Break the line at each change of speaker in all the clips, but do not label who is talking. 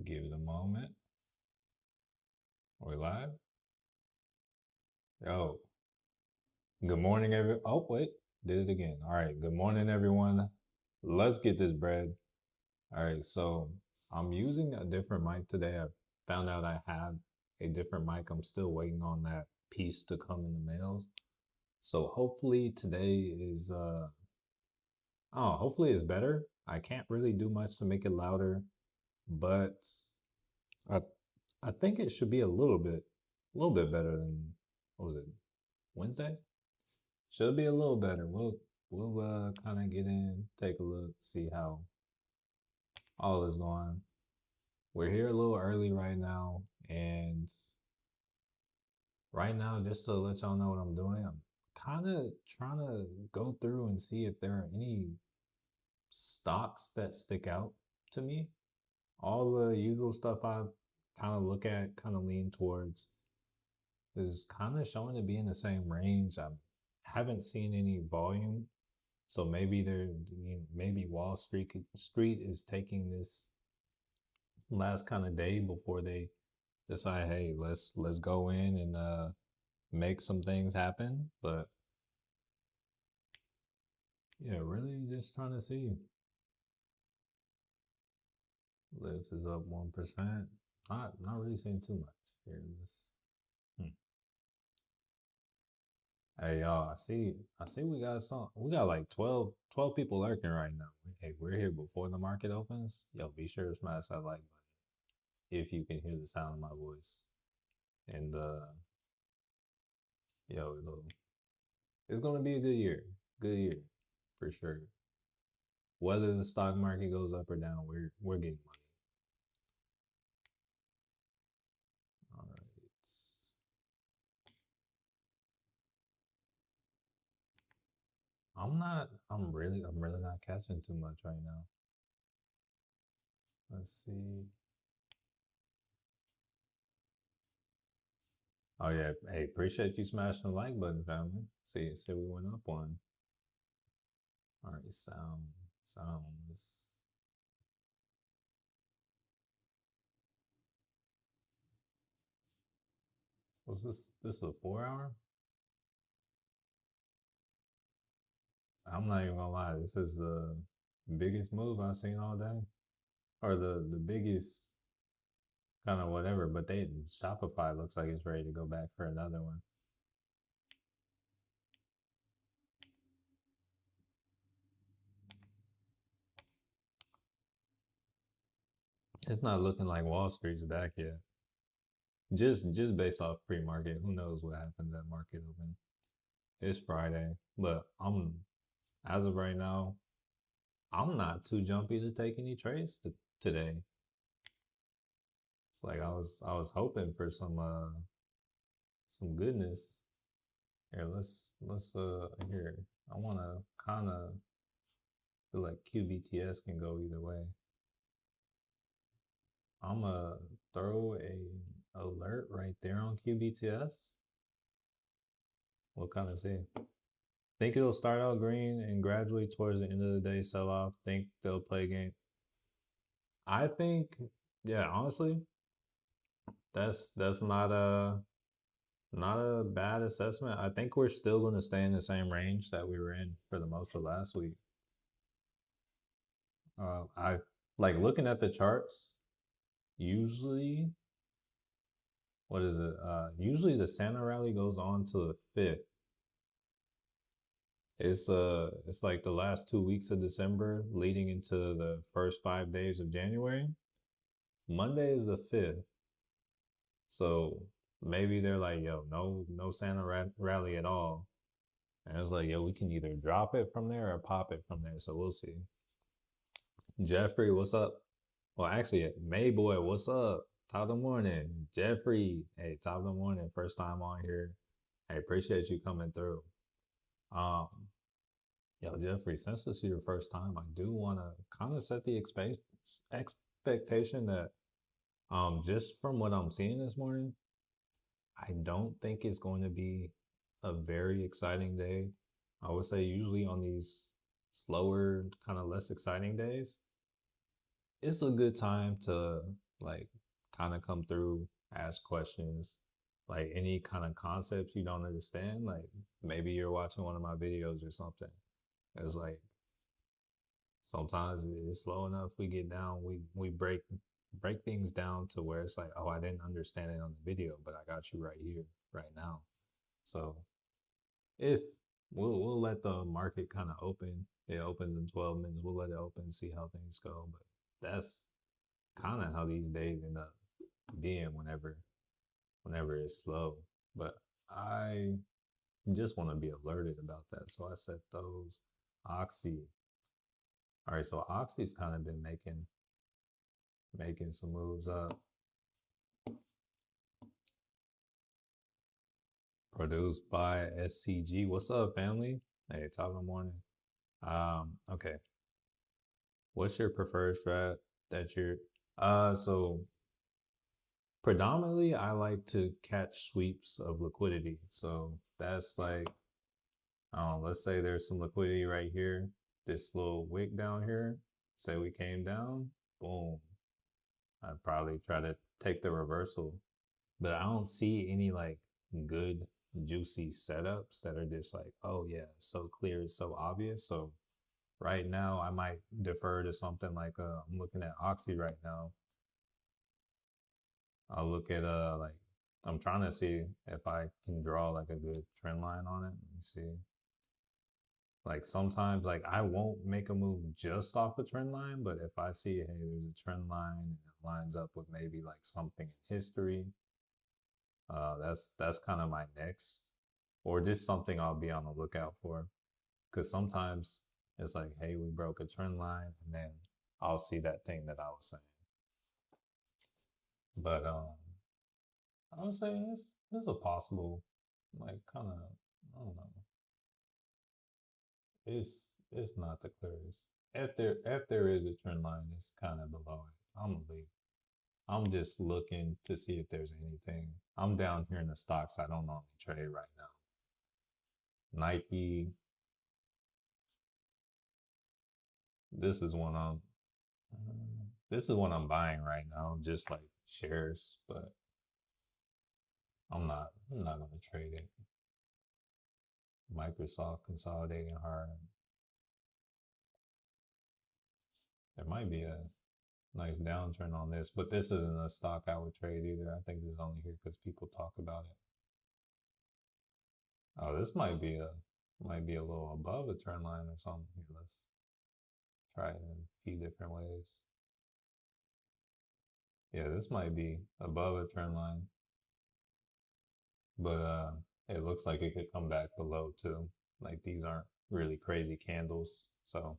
Give it a moment. Are we live? Yo, good morning, Oh, wait, did it again. All right, good morning, everyone. Let's get this bread. All right, so I'm using a different mic today. I found out I have a different mic. I'm still waiting on that piece to come in the mail. So hopefully today is hopefully it's better. I can't really do much to make it louder, but I I think it should be a little bit better than what was it? Wednesday? Should be a little better. We'll kind of get in, take a look, see how all is going. We're here a little early right now, and right now, just to let y'all know what I'm doing, I'm kind of trying to go through and see if there are any stocks that stick out to me. All the usual stuff I kind of look at, kind of lean towards, is kind of showing to be in the same range. I haven't seen any volume, so maybe maybe Wall Street is taking this last kind of day before they decide, hey, let's go in and make some things happen. But yeah, really just trying to see. Lyft is up 1%. Not really seeing too much here. Hmm. Hey y'all, I see we got like 12 people lurking right now. Hey, we're here before the market opens. Yo, be sure to smash that like button if you can hear the sound of my voice. And yo, it's gonna be a good year. Good year for sure. Whether the stock market goes up or down, we're getting money. All right. I'm really not catching too much right now. Let's see. Oh yeah, hey, appreciate you smashing the like button, family. See, we went up one. All right, sound. Was this? This is a 4 hour? I'm not even gonna lie. This is the biggest move I've seen all day, or the biggest kind of whatever. But Shopify looks like it's ready to go back for another one. It's not looking like Wall Street's back yet. Just based off pre-market, who knows what happens at market open? It's Friday, but as of right now, I'm not too jumpy to take any trades today. It's like I was hoping for some goodness. Here, let's here. I wanna kinda feel like QBTS can go either way. I'ma throw a alert right there on QBTS. We'll kind of see. Think it'll start out green and gradually towards the end of the day sell off. Think they'll play a game. I think, yeah, honestly, that's not a bad assessment. I think we're still going to stay in the same range that we were in for the most of last week. I like looking at the charts. Usually, what is it? Usually the Santa rally goes on to the 5th. It's like the last 2 weeks of December leading into the first 5 days of January. Monday is the 5th. So maybe they're like, yo, no Santa rally at all. And it's like, yo, we can either drop it from there or pop it from there. So we'll see. Jeffrey, what's up? Well, actually, Mayboy, what's up? Top of the morning. Jeffrey, hey, top of the morning. First time on here. Hey, appreciate you coming through. Um, Yo, Jeffrey, since this is your first time, I do want to kind of set the expectation that just from what I'm seeing this morning, I don't think it's going to be a very exciting day. I would say usually on these slower, kind of less exciting days, it's a good time to like kind of come through, ask questions, like any kind of concepts you don't understand. Like maybe you're watching one of my videos or something. It's like sometimes it's slow enough. We get down, we break things down to where it's like, oh, I didn't understand it on the video, but I got you right here, right now. So if we'll let the market kind of open. It opens in 12 minutes. We'll let it open, see how things go. But that's kind of how these days end up being whenever it's slow. But I just want to be alerted about that. So I set those. Oxy. All right, so Oxy's kind of been making some moves up. Produced by SCG. What's up, family? Hey, top of the morning. Okay. What's your preferred strat that you're so predominantly I like to catch sweeps of liquidity. So that's like let's say there's some liquidity right here, this little wick down here. Say we came down, boom. I'd probably try to take the reversal. But I don't see any like good juicy setups that are just like, oh yeah, it's so clear, it's so obvious. So right now I might defer to something like I'm looking at Oxy right now. I'll look at like I'm trying to see if I can draw like a good trend line on it. Let me see. Like sometimes like I won't make a move just off a trend line, but if I see, hey, there's a trend line and it lines up with maybe like something in history, that's kind of my next, or just something I'll be on the lookout for. Because sometimes it's like, hey, we broke a trend line, and then I'll see that thing that I was saying. But I would say it's a possible, like kind of, I don't know. It's not the clearest. If there is a trend line, it's kind of below it. I'm gonna leave. I'm just looking to see if there's anything. I'm down here in the stocks I don't normally trade right now. Nike. This is one I'm. This is what I'm buying right now, just like shares, but I'm not gonna trade it. Microsoft consolidating hard. There might be a nice downturn on this, but this isn't a stock I would trade either. I think this is only here because people talk about it. Oh, this might be a little above a trend line or something. Here, let's try it in a few different ways. Yeah, this might be above a trend line, but it looks like it could come back below too. Like these aren't really crazy candles, so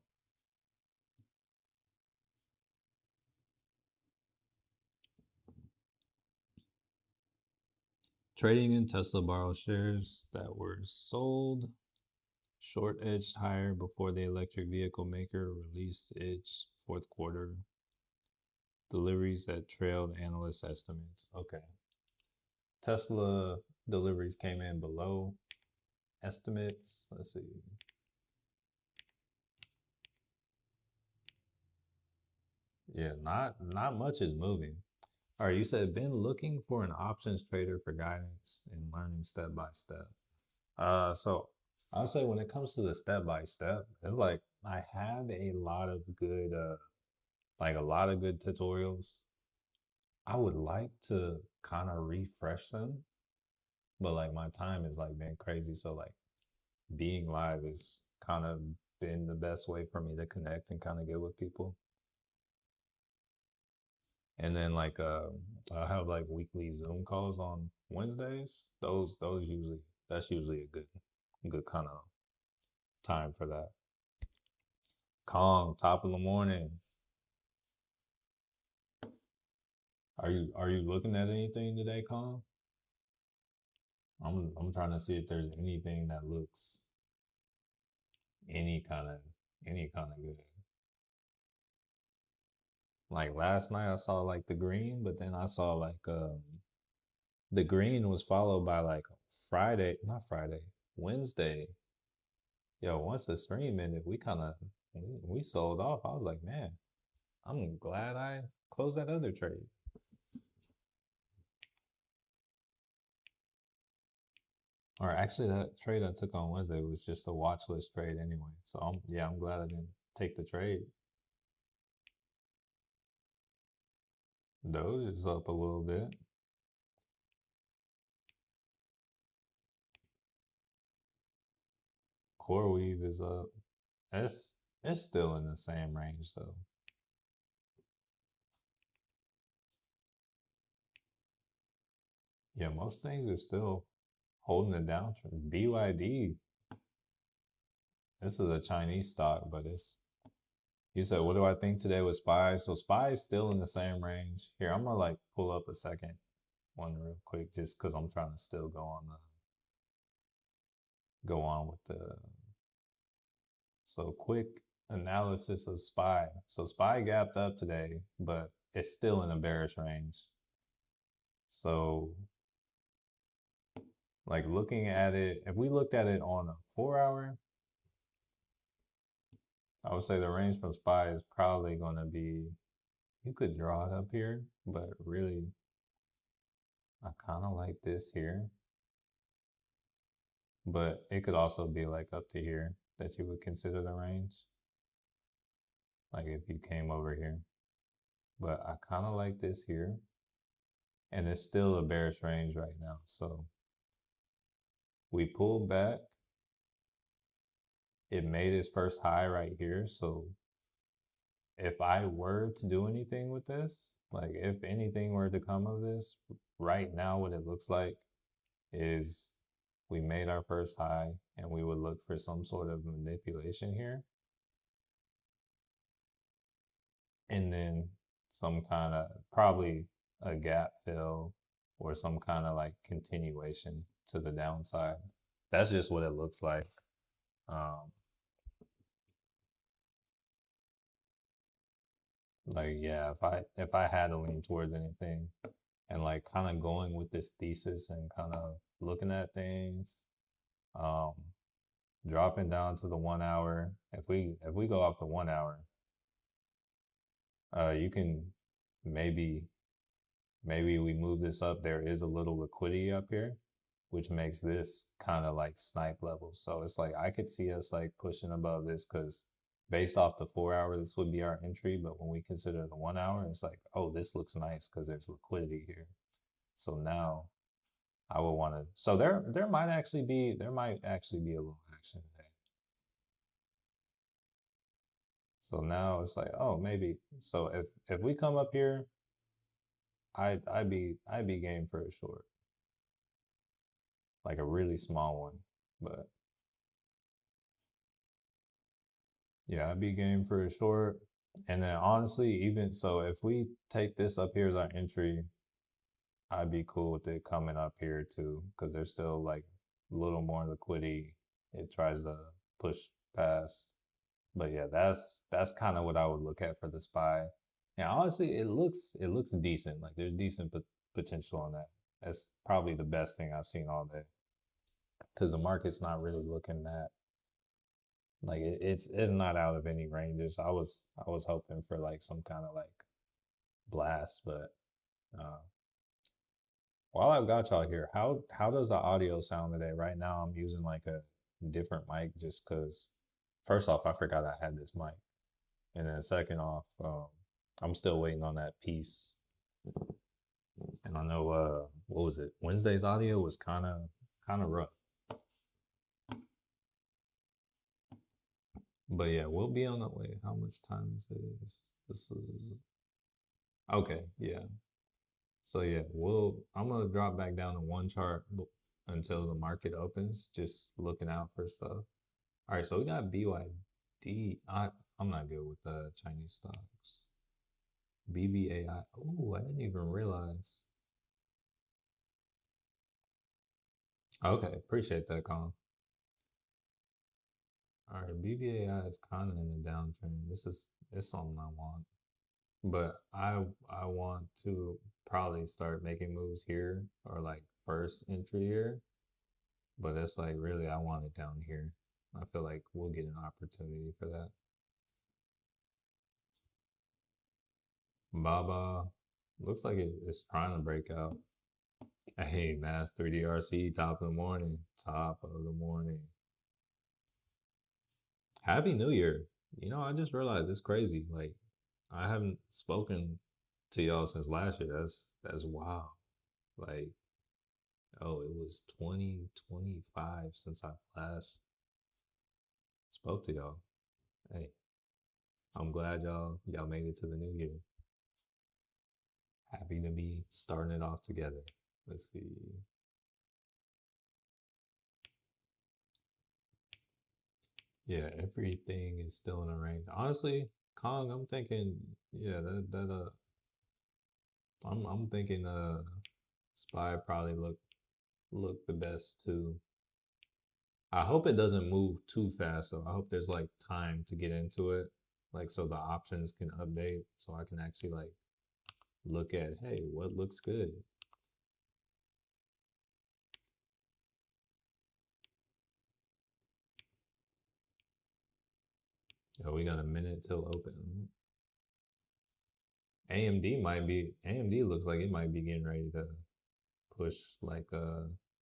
trading in Tesla borrow shares that were sold short edged higher before the electric vehicle maker released its fourth quarter deliveries that trailed analyst estimates. Okay. Tesla deliveries came in below estimates. Let's see. Yeah, not much is moving. All right, you said been looking for an options trader for guidance and learning step by step. So I would say when it comes to the step by step, it's like I have a lot of good like a lot of good tutorials. I would like to kind of refresh them, but like my time is like been crazy. So like being live is kind of been the best way for me to connect and kind of get with people. And then like I have like weekly Zoom calls on Wednesdays. Those usually that's usually a good kind of time for that. Kong, top of the morning. Are you looking at anything today, Kong? I'm trying to see if there's anything that looks any kind of any kind of good. Like last night I saw like the green, but then I saw like the green was followed by like Friday, not Friday, Wednesday. Yo, once the stream ended, we kind of we sold off. I was like, man, I'm glad I closed that other trade. Or actually, that trade I took on Wednesday was just a watch list trade anyway. So I'm glad I didn't take the trade. Doge is up a little bit. Core weave is up. It's still in the same range though. Yeah, most things are still holding it down. BYD, this is a Chinese stock, but it's you said what do I think today with SPY? So SPY is still in the same range. Here, I'm gonna like pull up a second one real quick just because I'm trying to still go on with the so quick analysis of SPY. So SPY gapped up today, but it's still in a bearish range. So like looking at it, if we looked at it on a 4 hour, I would say the range from SPY is probably going to be, you could draw it up here, but really, I kind of like this here. But it could also be like up to here that you would consider the range. Like if you came over here. But I kind of like this here. And it's still a bearish range right now. So we pulled back. It made its first high right here. So if I were to do anything with this, like if anything were to come of this, right now what it looks like is we made our first high and we would look for some sort of manipulation here. And then some kind of, probably a gap fill or some kind of like continuation to the downside. That's just what it looks like. Like yeah, if I had to lean towards anything and like kind of going with this thesis and kind of looking at things, um, dropping down to the 1 hour. If we go off the 1 hour, you can maybe we move this up. There is a little liquidity up here, which makes this kind of like snipe level. So it's like I could see us like pushing above this because based off the 4 hour, this would be our entry. But when we consider the 1 hour, it's like, oh, this looks nice because there's liquidity here. So now I would want to. So there might actually be a little action today. So now it's like, oh, maybe. So if we come up here, I'd be game for a short, like a really small one. But yeah, I'd be game for a short. And then honestly, even so, if we take this up here as our entry, I'd be cool with it coming up here too, because there's still like a little more liquidity. It tries to push past. But yeah, that's kind of what I would look at for the SPY. And honestly, it looks decent. Like there's decent potential on that. That's probably the best thing I've seen all day. Because the market's not really looking that like it's not out of any ranges. I was hoping for like some kind of like blast, but uh, while I've got y'all here, how does the audio sound today? Right now, I'm using like a different mic just because. First off, I forgot I had this mic, and then second off, I'm still waiting on that piece. And I know what was it? Wednesday's audio was kind of rough. But yeah, we'll be on the way. How much time is this? This is okay. Yeah. So yeah, I'm gonna drop back down to one chart until the market opens, just looking out for stuff. All right, so we got BYD. I'm not good with Chinese stocks. BBAI. Oh, I didn't even realize. Okay, appreciate that, Colin. All right, BBAI is kind of in a downtrend. It's something I want, but I want to probably start making moves here or like first entry here. But it's like really I want it down here. I feel like we'll get an opportunity for that. Baba looks like it's trying to break out. Hey, Mass 3DRC, top of the morning. Top of the morning. Happy New Year. I just realized it's crazy. Like, I haven't spoken to y'all since last year. That's wow. Like, oh, it was 2025 since I last spoke to y'all. Hey, I'm glad y'all made it to the new year. Happy to be starting it off together. Let's see. Yeah, everything is still in a range. Honestly, Kong, I'm thinking, yeah, I'm thinking Spy probably look the best too. I hope it doesn't move too fast, so I hope there's like time to get into it, like so the options can update, so I can actually like look at, hey, what looks good. Oh, we got a minute till open. AMD looks like it might be getting ready to push like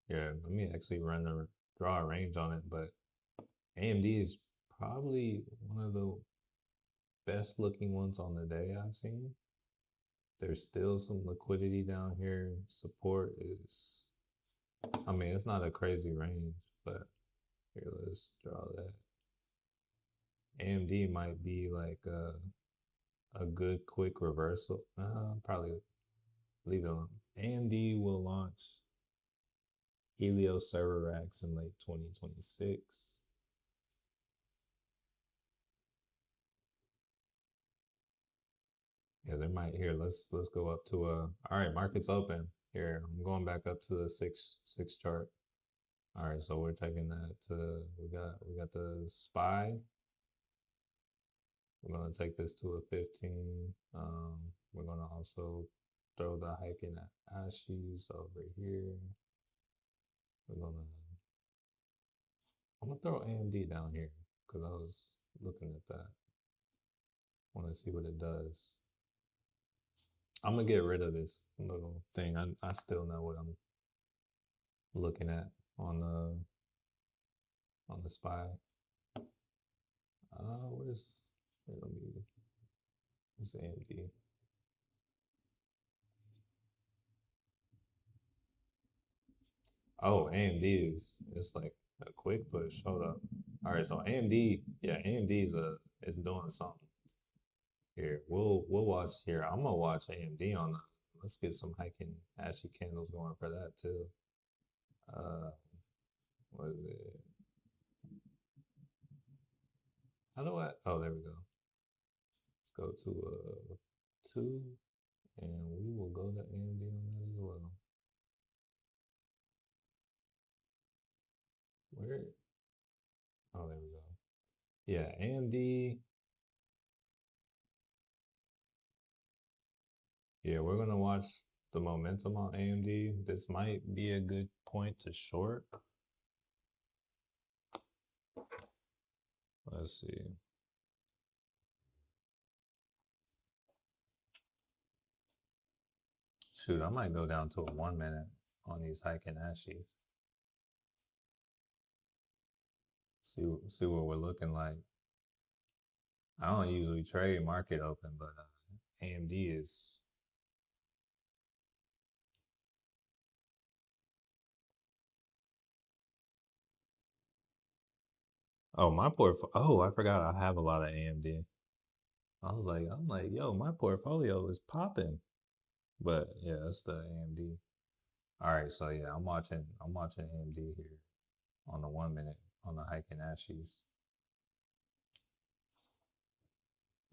yeah, let me actually draw a range on it, but AMD is probably one of the best looking ones on the day I've seen. There's still some liquidity down here. Support is, I mean, it's not a crazy range, but here, let's draw that. AMD might be like a good quick reversal. Probably leave it alone. AMD will launch Helios server racks in late 2026. Yeah, they might here. Let's go up to all right, market's open. Here, I'm going back up to the six chart. All right, so we're taking that to we got the SPY. We're gonna take this to a 15. We're gonna also throw the hike in Ashes over here. We're gonna I'm gonna throw AMD down here because I was looking at that. Want to see what it does. I'm gonna get rid of this little thing. I still know what I'm looking at on the SPY. Let me where's AMD? Oh, AMD is it's like a quick push. Hold up. All right, so AMD, yeah, AMD is doing something here. We'll watch here. I'm gonna watch AMD on the. Let's get some hiking ashy candles going for that too. Uh, what is it? How do I? Oh, there we go. Let's go to two, and we will go to AMD on that as well. Where? Oh, there we go. Yeah, AMD. Yeah, we're gonna watch the momentum on AMD. This might be a good point to short. Let's see. Shoot, I might go down to a 1 minute on these hiking ashes. See what we're looking like. I don't usually trade market open, but AMD is. Oh, my portfolio. Oh, I forgot I have a lot of AMD. I'm like, yo, my portfolio is popping. But yeah, it's the AMD. All right, so yeah, I'm watching AMD here on the 1 minute on the hiking ashes.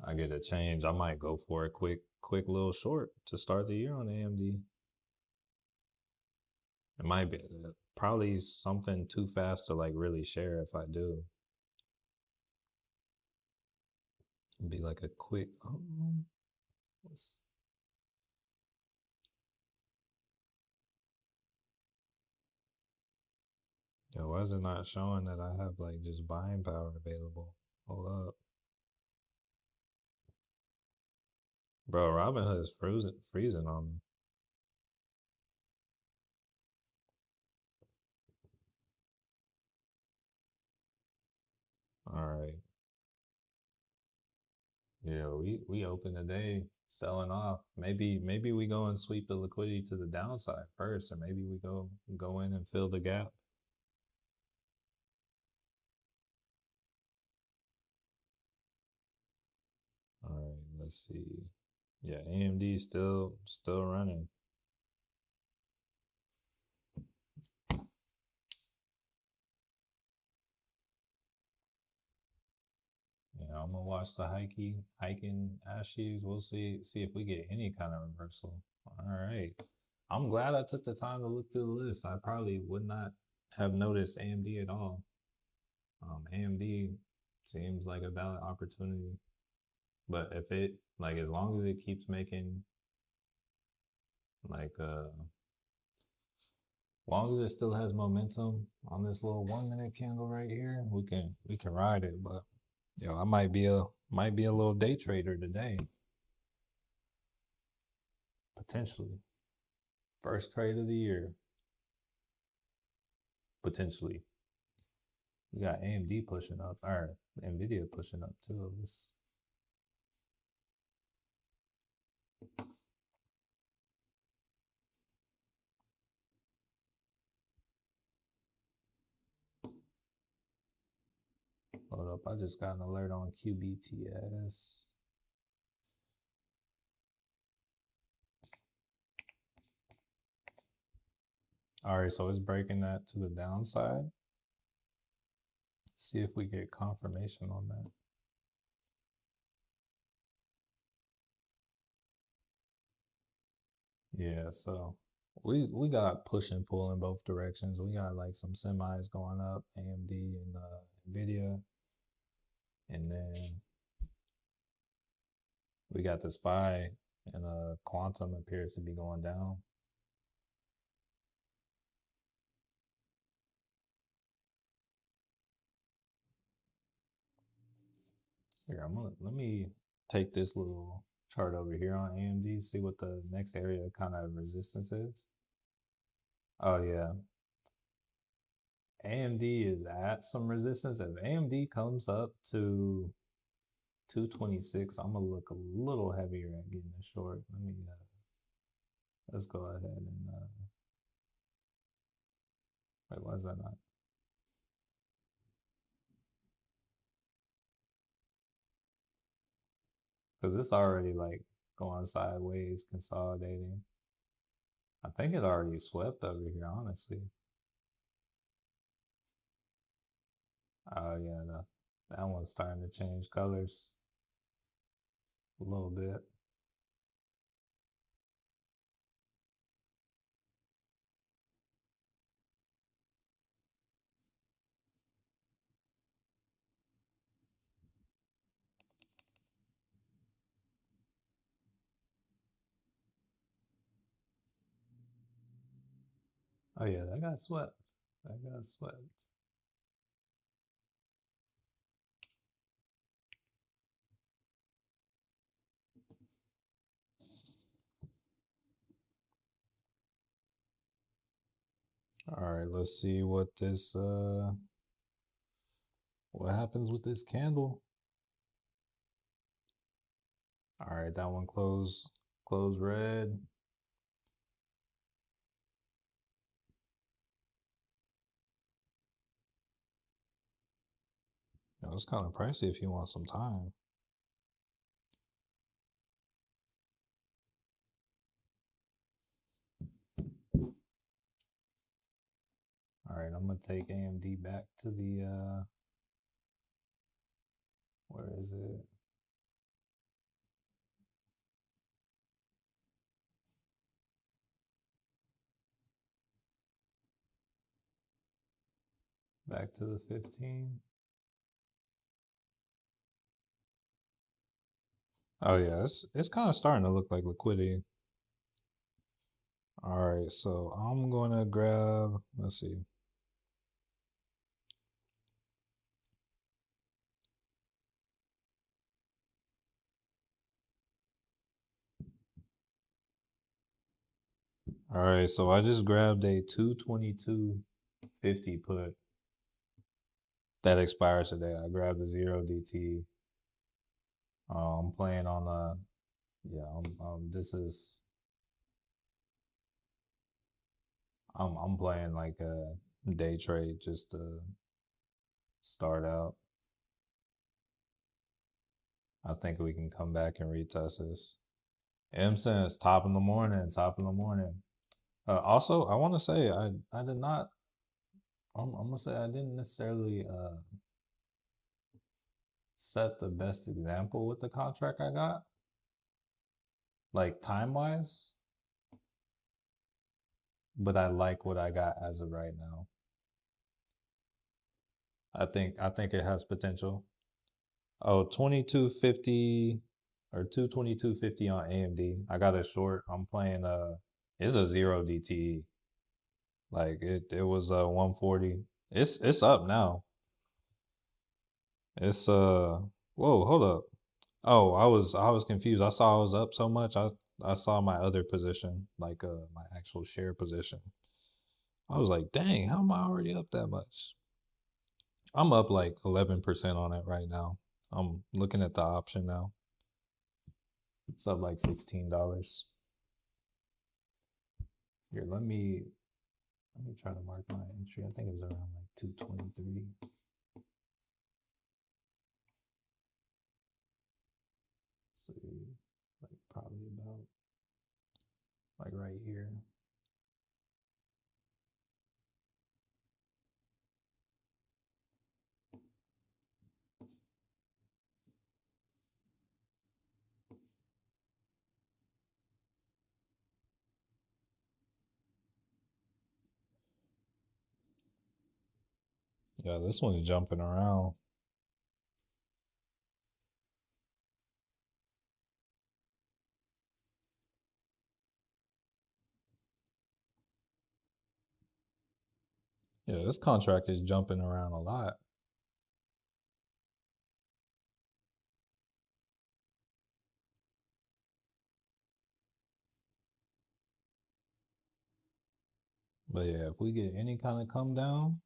I get a change. I might go for a quick little short to start the year on AMD. It might be probably something too fast to like really share if I do. It'd be like a quick. Yo, why is it not showing that I have like just buying power available? Hold up, bro. Robinhood is freezing on me. All right. Yeah, we open today selling off. Maybe we go and sweep the liquidity to the downside first, or maybe we go in and fill the gap. All right, let's see. Yeah, AMD still running. Yeah, I'm gonna watch the hiking ashes. We'll see if we get any kind of reversal. All right. I'm glad I took the time to look through the list. I probably would not have noticed AMD at all. AMD seems like a valid opportunity, but if it like as long as it keeps making like long as it still has momentum on this little 1 minute candle right here, we can ride it. But yo, I might be a little day trader today, potentially. First trade of the year, potentially. We got AMD pushing up, or Nvidia pushing up too. Let's hold up. I just got an alert on QBTS. All right, so it's breaking that to the downside. See if we get confirmation on that. Yeah, so we got push and pull in both directions. We got like some semis going up, AMD and Nvidia, and then we got the SPY and quantum appears to be going down. Here, let me take this little chart over here on AMD, see what the next area kind of resistance is. Oh yeah, AMD is at some resistance. If AMD comes up to 226, I'm gonna look a little heavier at getting a short. Let's go ahead and wait, why is that not? Because it's already like going sideways, consolidating. I think it already swept over here, honestly. Oh yeah, that one's starting to change colors a little bit. Oh yeah, that got swept. That got swept. All right, let's see what happens with this candle. All right, that one closed red. You know, it's kind of pricey if you want some time. All right, I'm gonna take AMD back to the where is it? Back to the 15. Oh yeah, it's kind of starting to look like liquidity. All right, so I'm gonna grab, let's see. All right, so I just grabbed a 222.50 put. That expires today. I grabbed the 0 DT. I'm playing on yeah. This is I'm playing like a day trade just to start out. I think we can come back and retest this. M says top in the morning, top in the morning. Also, I want to say I did not. I'm gonna say I didn't necessarily set the best example with the contract I got, like time wise. But I like what I got as of right now. I think it has potential. Oh, 2250 or 222.50 on AMD. I got a short. I'm playing it's a 0 DTE. Like it was 140. It's up now. It's whoa, hold up. Oh, I was confused. I saw I was up so much. I saw my other position, like my actual share position. I was like, dang, how am I already up that much? I'm up like 11% on it right now. I'm looking at the option now. It's up like $16. Here, let me try to mark my entry. I think it was around like 223. Let's see, like probably about like right here. Yeah, this one's jumping around. Yeah, this contract is jumping around a lot. But yeah, if we get any kind of come down,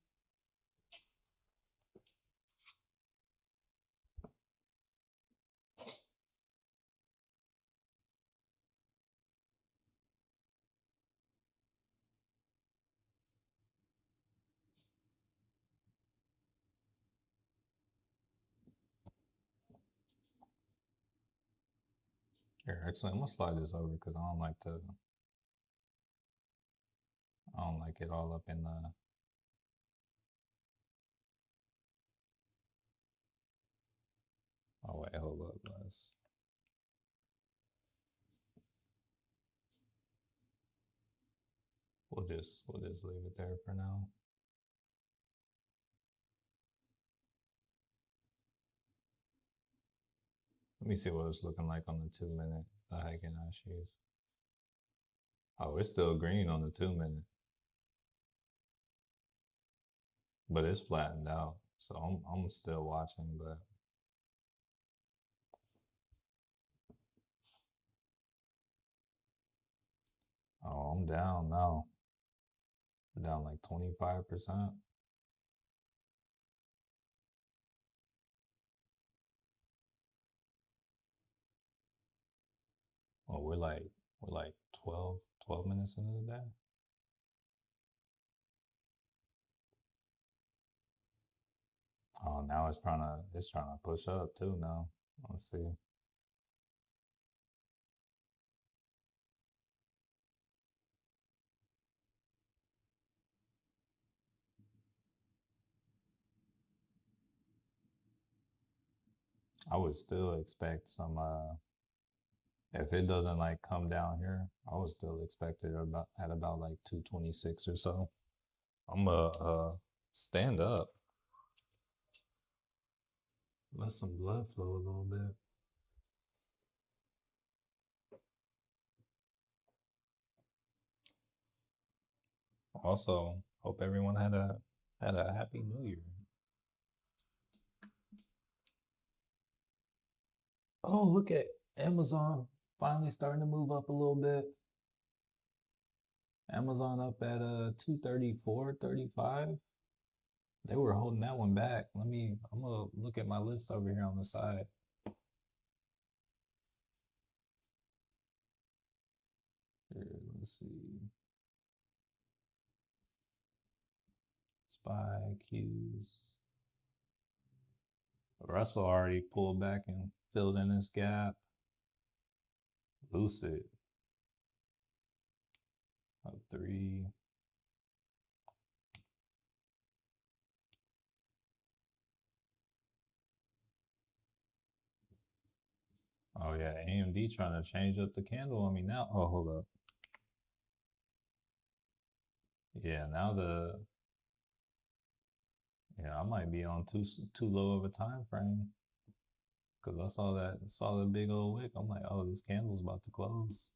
here, actually, I'm gonna slide this over because I don't like it all up in the. Oh wait, hold up, we'll just leave it there for now. Let me see what it's looking like on the 2 minute. The Heiken Ashes. Oh, it's still green on the 2 minute, but it's flattened out. So I'm still watching, but oh, I'm down now. Down like 25%. Well, we're like 12 minutes into the day. Oh, now it's trying to push up too now. Let's see. I would still expect some if it doesn't like come down here, I would still expect it about like 226 or so. I'm stand up. Let some blood flow a little bit. Also, hope everyone had a happy New Year. Oh, look at Amazon finally starting to move up a little bit. Amazon up at 234.35. They were holding that one back. I'm gonna look at my list over here on the side. Here, let's see. Spy cues. Russell already pulled back and filled in this gap. Lucid. Up 3. Oh yeah, AMD trying to change up the candle on me now. Oh, hold up. Yeah, now I might be on too low of a time frame because I saw the big old wick. I'm like, oh, this candle's about to close.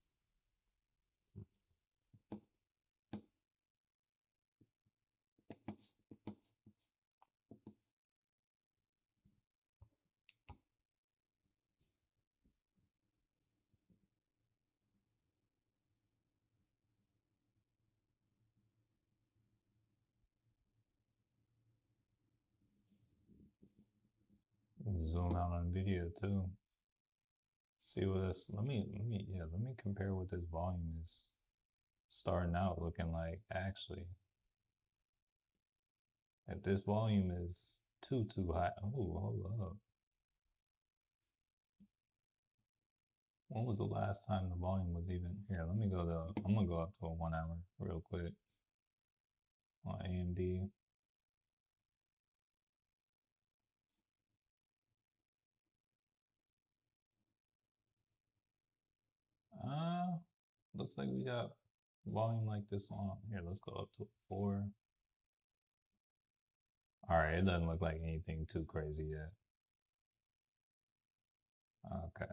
Zoom out on video too. See what this. Let me compare what this volume is starting out looking like actually. If this volume is too high, oh, hold up. When was the last time the volume was even here? Let me go to. I'm gonna go up to a 1 hour real quick on AMD. Looks like we got volume like this on here. Let's go up to 4. All right, it doesn't look like anything too crazy yet. Okay,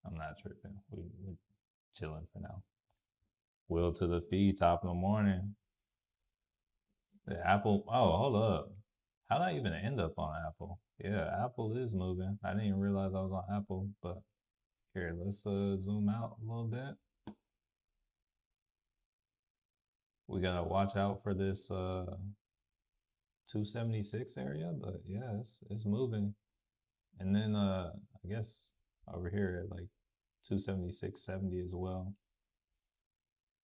I'm not tripping. We're chilling for now. Will to the feed, top of the morning. The Apple. Oh, hold up. How did I even end up on Apple? Yeah, Apple is moving. I didn't even realize I was on Apple, but here, let's zoom out a little bit. We gotta watch out for this 276 area, but yeah, it's moving. And then I guess over here at like 276.70 as well.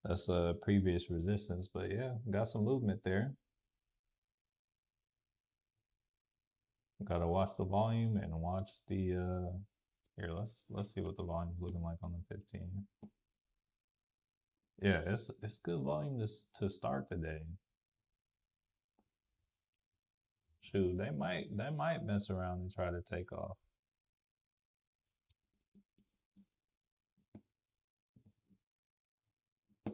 That's a previous resistance, but yeah, got some movement there. Gotta watch the volume and watch the here, let's see what the volume's looking like on the 15. Yeah, it's good volume to start the day. Shoot, they might mess around and try to take off.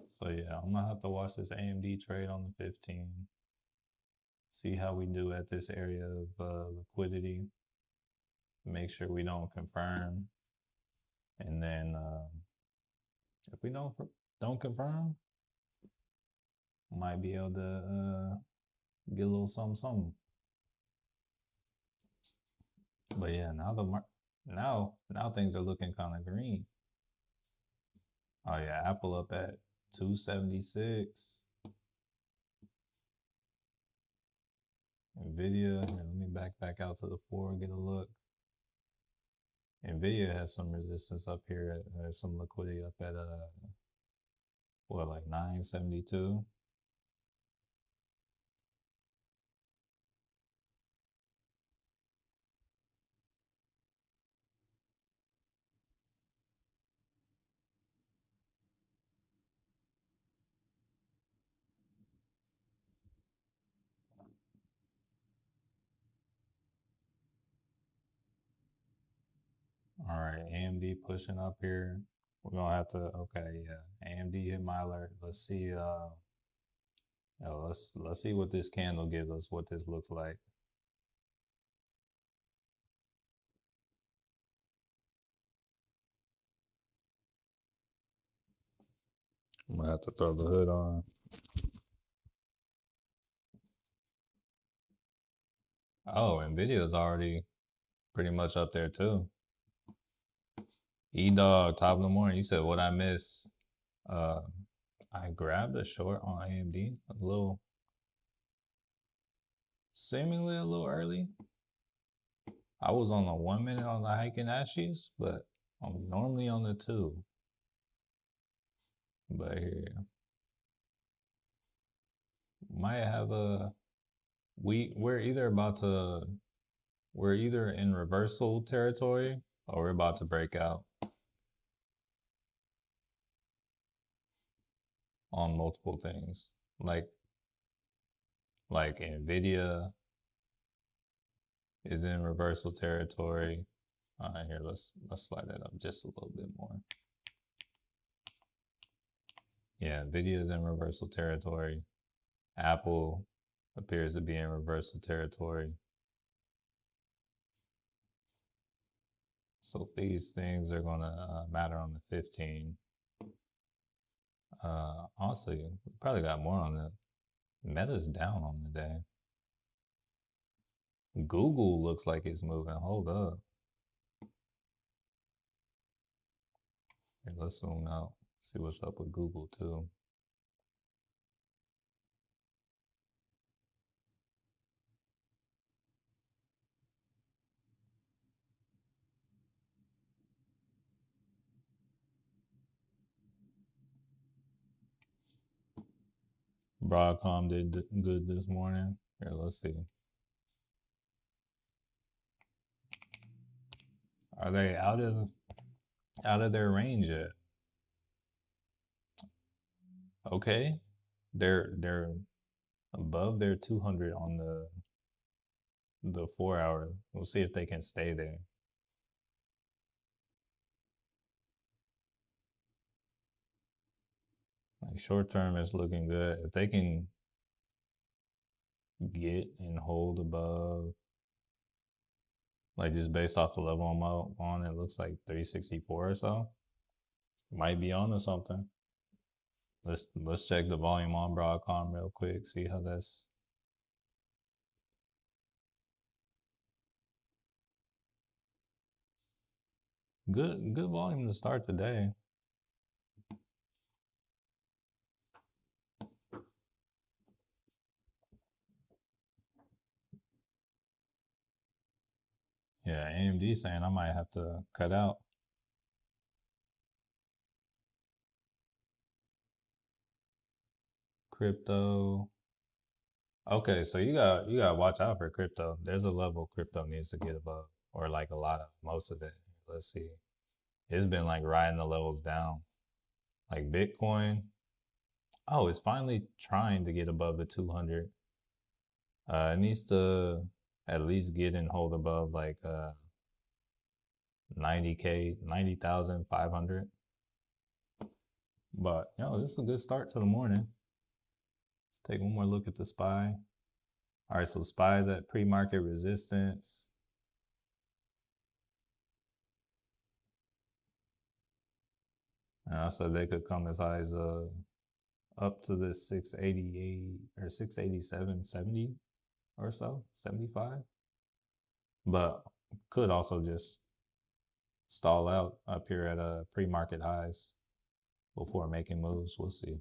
So yeah, I'm gonna have to watch this AMD trade on the 15. See how we do at this area of liquidity. Make sure we don't confirm, and then if we don't confirm, might be able to get a little something. But yeah, now things are looking kind of green. Oh yeah, Apple up at 276. Nvidia, here, let me back out to the 4, get a look. Nvidia has some resistance up here. There's some liquidity up at what, like 972. All right, AMD pushing up here. We're gonna have to, okay, yeah. AMD hit my alert. Let's see, let's see what this candle gives us, what this looks like. I'm gonna have to throw the hood on. Oh, Nvidia's already pretty much up there too. E-Dog, top of the morning. You said what I miss. Uh, I grabbed a short on AMD, a little. seemingly a little early. I was on the 1 minute on the hiking ashes, but I'm normally on the 2. But here, might have a we're either about to we're either in reversal territory or we're about to break out on multiple things. Like Nvidia is in reversal territory. Here, let's slide that up just a little bit more. Yeah, Nvidia is in reversal territory. Apple appears to be in reversal territory. So these things are gonna matter on the 15. Honestly, we probably got more on the Meta's down on the day. Google looks like it's moving. Hold up. Here, let's zoom out. See what's up with Google too. Broadcom did good this morning. Here, let's see. Are they out of their range yet? Okay, they're above their 200 on the 4 hour. We'll see if they can stay there. Like short term is looking good. If they can get and hold above, like just based off the level I'm on, it looks like 364 or so. Might be on to something. Let's check the volume on Broadcom real quick. See how that's. Good volume to start the day. Yeah, AMD saying I might have to cut out. Crypto. Okay, so you gotta watch out for crypto. There's a level crypto needs to get above, or like a lot of most of it. Let's see. It's been like riding the levels down. Like Bitcoin. Oh, it's finally trying to get above the 200. It needs to at least get and hold above like 90K, 90,500. But this is a good start to the morning. Let's take one more look at the SPY. All right, so SPY is at pre-market resistance. So they could come as high as up to the 688 or 687.70 or so, 75. But could also just stall out up here at pre-market highs before making moves. We'll see.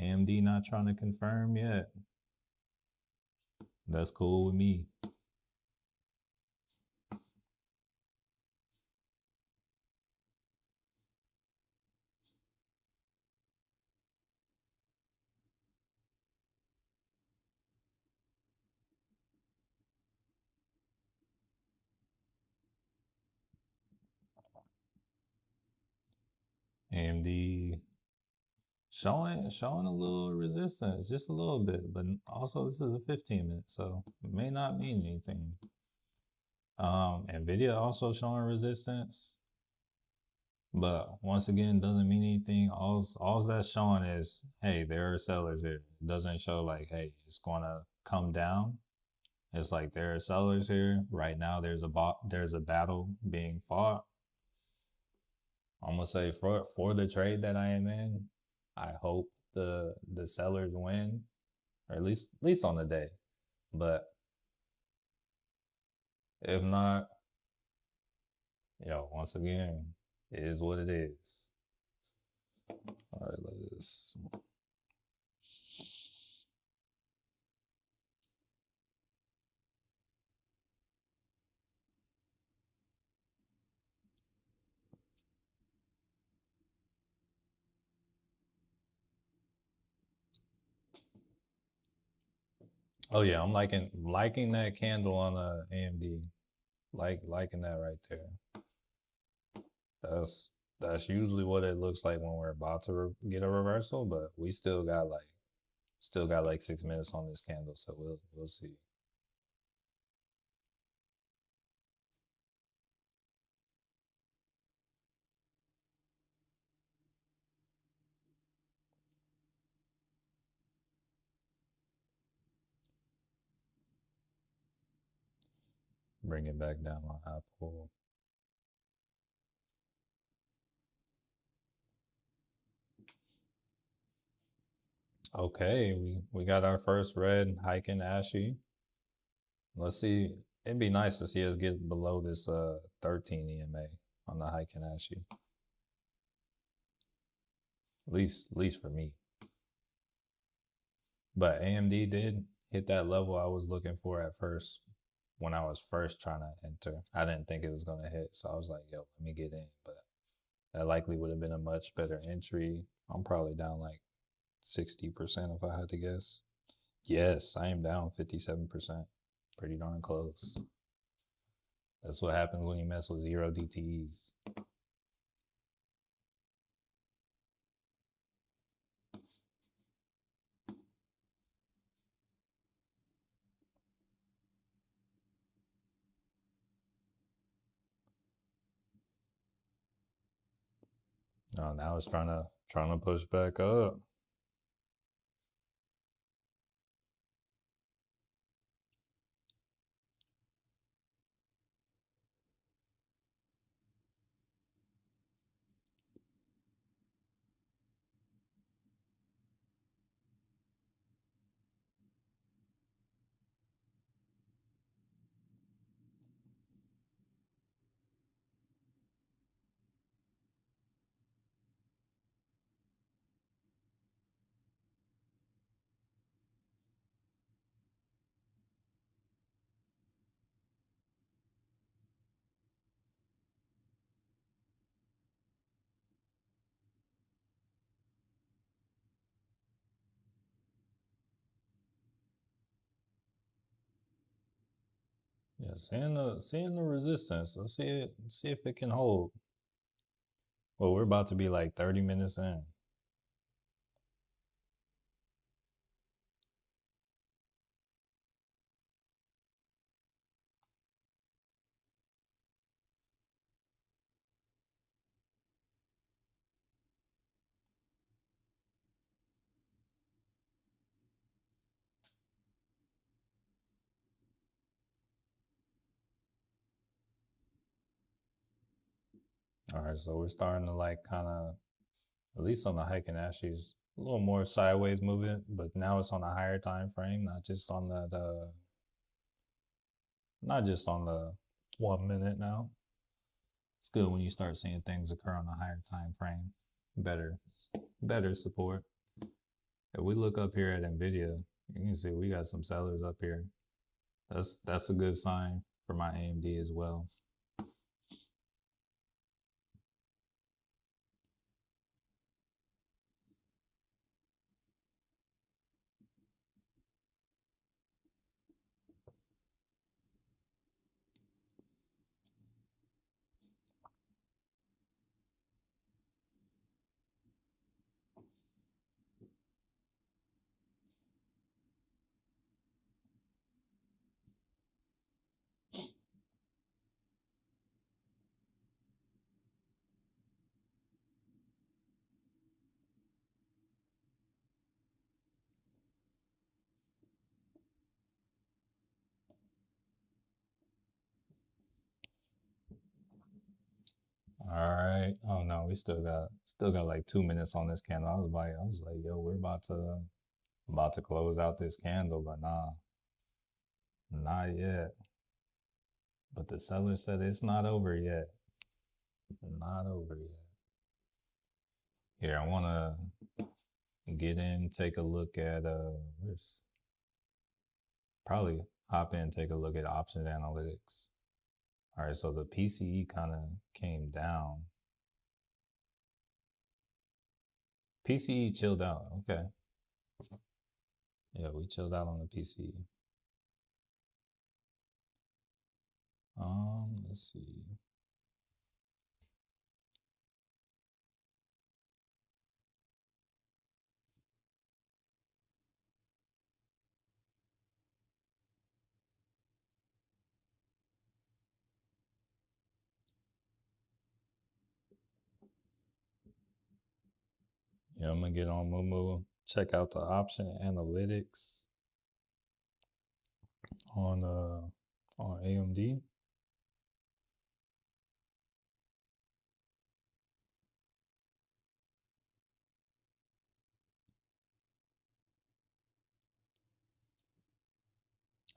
AMD not trying to confirm yet. That's cool with me. AMD showing a little resistance, just a little bit, but also this is a 15-minute, so it may not mean anything. Nvidia also showing resistance, but once again doesn't mean anything. All that's showing is, hey, there are sellers here. It doesn't show like, hey, it's gonna come down. It's like there are sellers here right now. There's a battle being fought. I'm gonna say for the trade that I am in, I hope the sellers win, or at least on the day. But if not, once again, it is what it is. All right, let's. Oh yeah, I'm liking that candle on AMD. Liking that right there. That's that's usually what it looks like when we're about to get a reversal, but we still got like 6 minutes on this candle, so we'll see. Bring it back down on Apple. Okay, we got our first red hiking ashy. Let's see. It'd be nice to see us get below this 13 EMA on the hiking ashy. At least for me. But AMD did hit that level I was looking for at first when I was first trying to enter. I didn't think it was gonna hit, so I was like, "Yo, let me get in." But that likely would have been a much better entry. I'm probably down like 60% if I had to guess. Yes, I am down 57%. Pretty darn close. That's what happens when you mess with zero DTEs. Oh, now it's trying to push back up. Yeah, seeing the resistance. Let's see if it can hold. Well, we're about to be like 30 minutes in. All right, so we're starting to like kind of, at least on the hiking ashes, a little more sideways movement, but now it's on a higher time frame, not just on the 1 minute now. It's good when you start seeing things occur on a higher time frame. Better, better support. If we look up here at Nvidia, you can see we got some sellers up here. That's a good sign for my AMD as well. All right. Oh no, we still got like 2 minutes on this candle. I was like, yo, we're about to close out this candle, but nah, not yet. But the seller said it's not over yet. Not over yet. Here, I want to get in, take a look at, where's, probably hop in, take a look at options analytics. All right, so the PCE kind of came down. PCE chilled out, okay. Yeah, we chilled out on the PCE. Let's see. Yeah, I'm gonna get on Moomoo, check out the option analytics on AMD.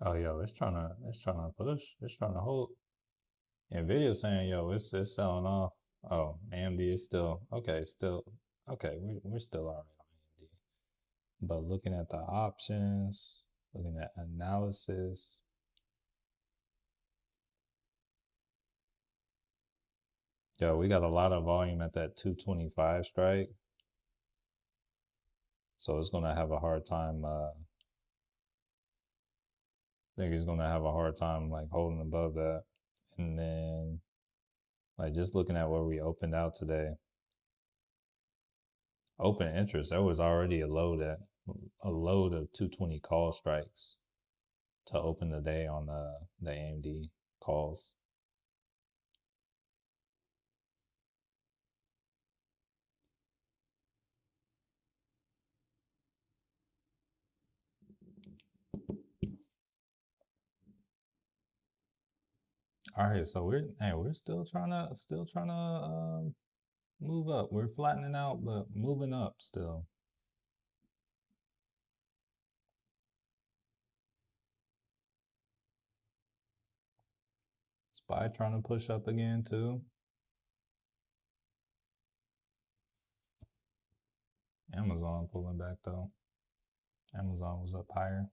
Oh, yo, it's trying to push, it's trying to hold. Nvidia saying, yo, it's selling off. Oh, AMD is still okay, okay. We're still all right on AMD. But looking at the options, looking at analysis, yo, we got a lot of volume at that 225 strike. So it's gonna have a hard time. I think it's gonna have a hard time like holding above that. And then, like, just looking at where we opened out today, open interest, there was already a load of 220 call strikes to open the day on the AMD calls. All right, so we're still trying to move up. We're flattening out, but moving up still. SPY trying to push up again too. Amazon pulling back though. Amazon was up higher.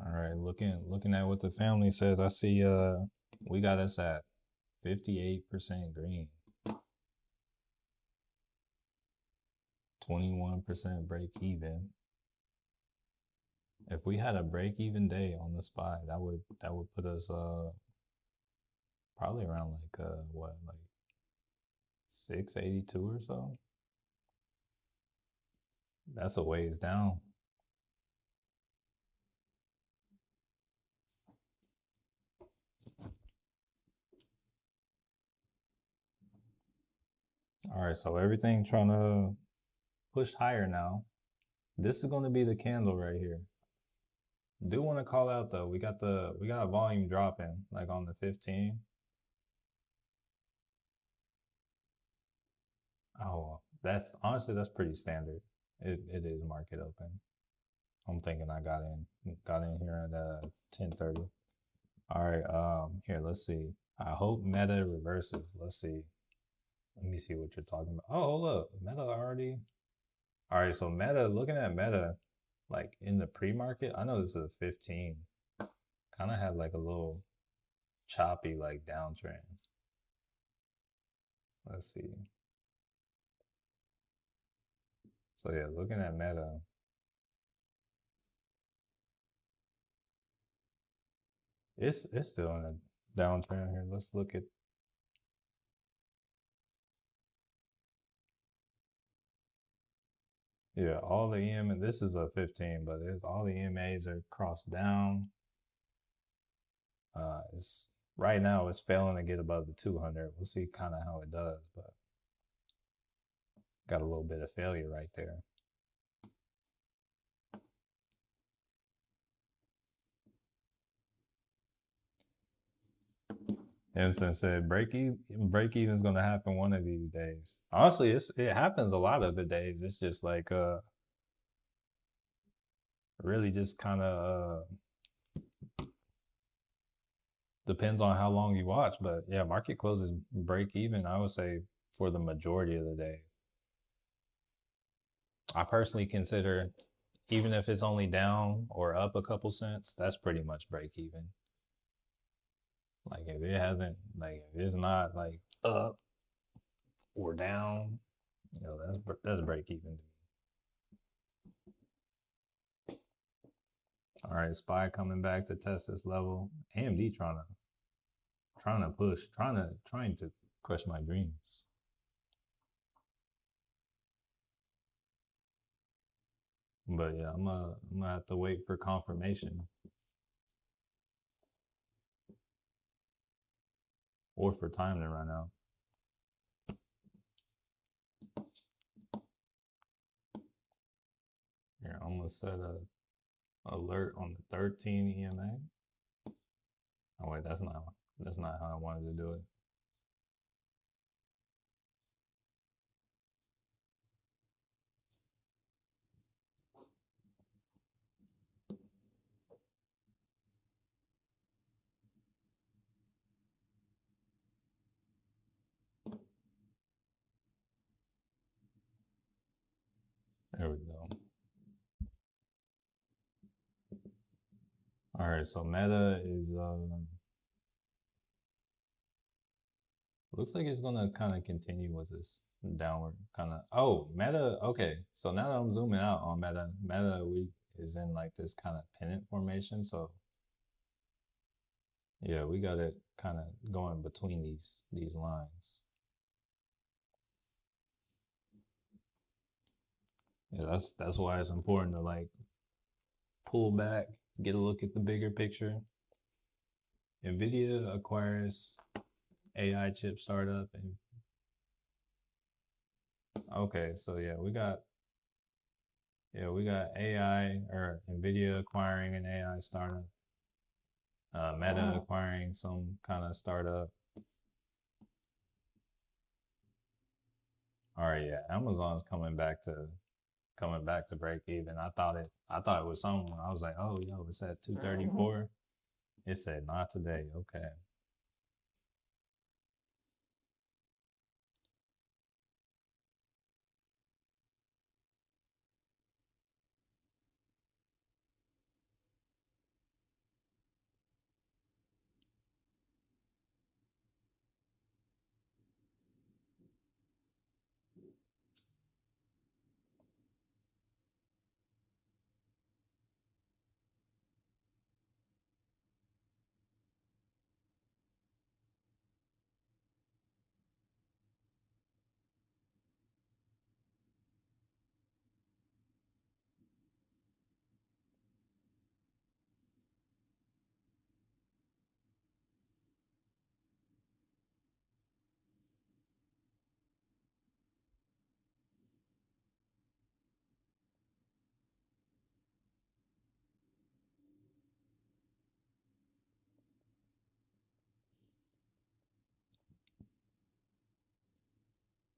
All right, looking at what the family says, I see we got us at 58% green. 21% break even. If we had a break even day on the SPY, that would put us probably around like what, like 682 or so. That's a ways down. All right, so everything trying to push higher now. This is going to be the candle right here. Do want to call out though, we got volume dropping like on the 15. Oh, that's honestly, that's pretty standard. It is market open. I'm thinking I got in here at 10:30. All right, here, let's see. I hope Meta reverses. Let's see. Let me see what you're talking about. Oh, look, Meta already. All right, so Meta, looking at Meta, like in the pre-market, I know this is a 15. Kind of had like a little choppy like downtrend. Let's see. So yeah, looking at Meta, it's still in a downtrend here. Let's look at. Yeah, all the EMA, this is a 15, but all the EMAs are crossed down. It's right now it's failing to get above the 200. We'll see kind of how it does, but got a little bit of failure right there. Emerson said break even is gonna happen one of these days. Honestly, it happens a lot of the days. It's just like really just kind of Depends on how long you watch, but yeah, market closes break even, I would say, for the majority of the day. I personally consider, even if it's only down or up a couple cents, that's pretty much break even. Like if it hasn't, like if it's not like up or down, that's break even. All right, SPY coming back to test this level. AMD trying to crush my dreams. But yeah, I'm gonna have to wait for confirmation or for time to run out. Here, I'm gonna set a alert on the 13 EMA. Oh wait, that's not how I wanted to do it. There we go. All right, so Meta is looks like it's gonna kind of continue with this downward kind of. Oh, Meta. Okay, so now that I'm zooming out on Meta we is in like this kind of pennant formation. So yeah, we got it kind of going between these lines. Yeah, that's why it's important to like pull back, get a look at the bigger picture. Nvidia acquires AI chip startup, and okay, so yeah, we got AI or Nvidia acquiring an AI startup, Meta acquiring some kind of startup. All right, yeah, Amazon's coming back to break even. I thought it was someone. I was like, oh, yo, it's at 234. It said not today. Okay.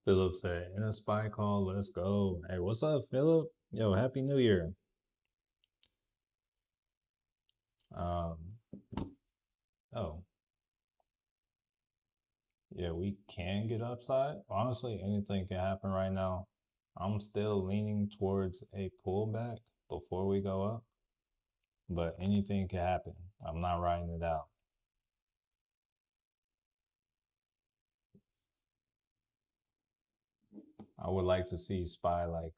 Philip said, in a spy call, let's go. Hey, what's up, Philip? Yo, Happy New Year. Um, oh, yeah, we can get upside. Honestly, anything can happen right now. I'm still leaning towards a pullback before we go up, but anything can happen. I'm not writing it out. I would like to see SPY like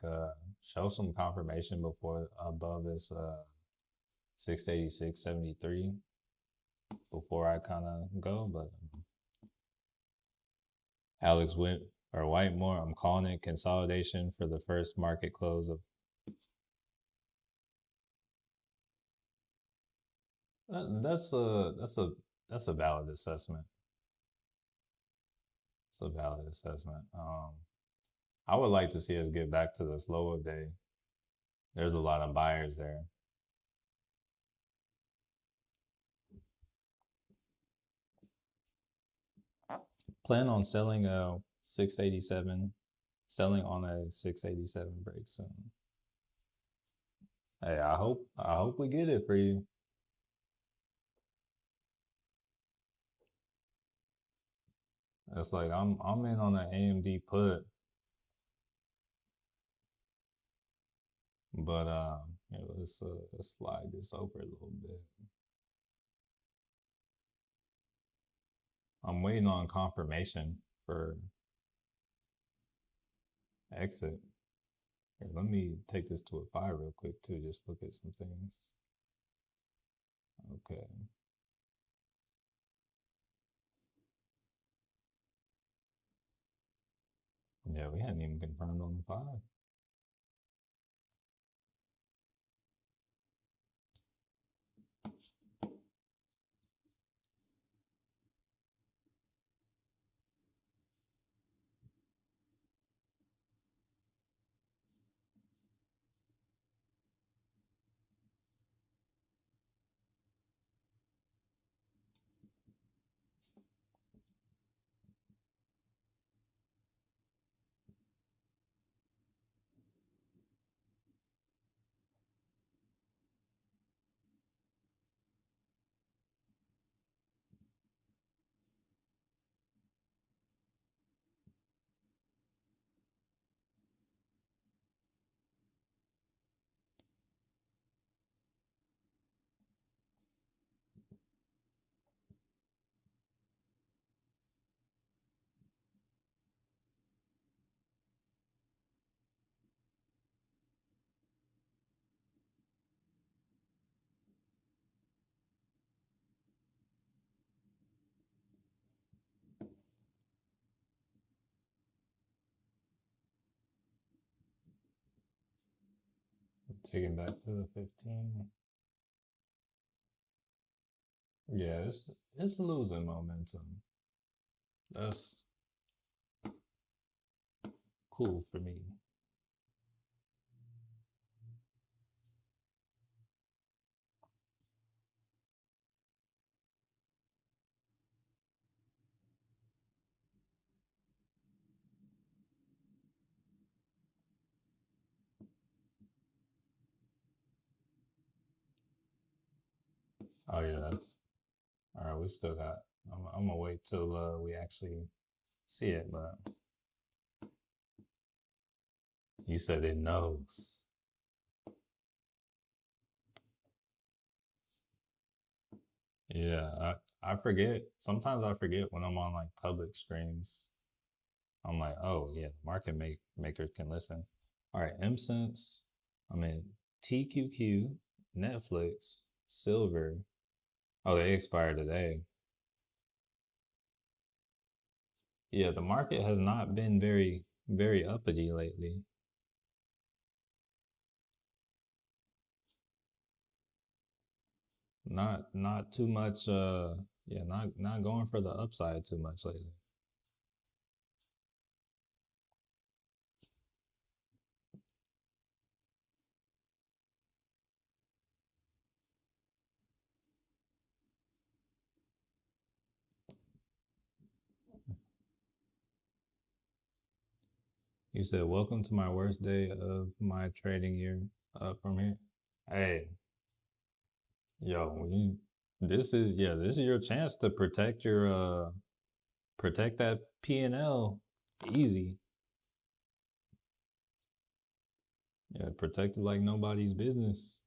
show some confirmation before above this 686.73 before I kind of go, but Alex went or Whitemore, I'm calling it consolidation for the first market close of. That's a valid assessment. It's a valid assessment. I would like to see us get back to this low of day. There's a lot of buyers there. Plan on selling a 687, selling on a 687 break soon. Hey, I hope we get it for you. It's like I'm in on an AMD put, but here, let's slide this over a little bit. I'm waiting on confirmation for exit. Here, let me take this to a 5 real quick too. Just look at some things. Okay. Yeah, we hadn't even confirmed on the 5. Taking back to the 15. Yeah, it's losing momentum. That's cool for me. Oh yeah, that's all right. We still got. I'm gonna wait till we actually see it, but you said it knows. Yeah, I forget. Sometimes I forget when I'm on like public streams. I'm like, oh yeah, makers can listen. All right, MSense. I'm in TQQ, Netflix, Silver. Oh, they expired today. Yeah, the market has not been very uppity lately. Not too much. Yeah, not going for the upside too much lately. You said, "Welcome to my worst day of my trading year." From here. Hey, yo, this is your chance to protect that P&L easy. Yeah, protect it like nobody's business.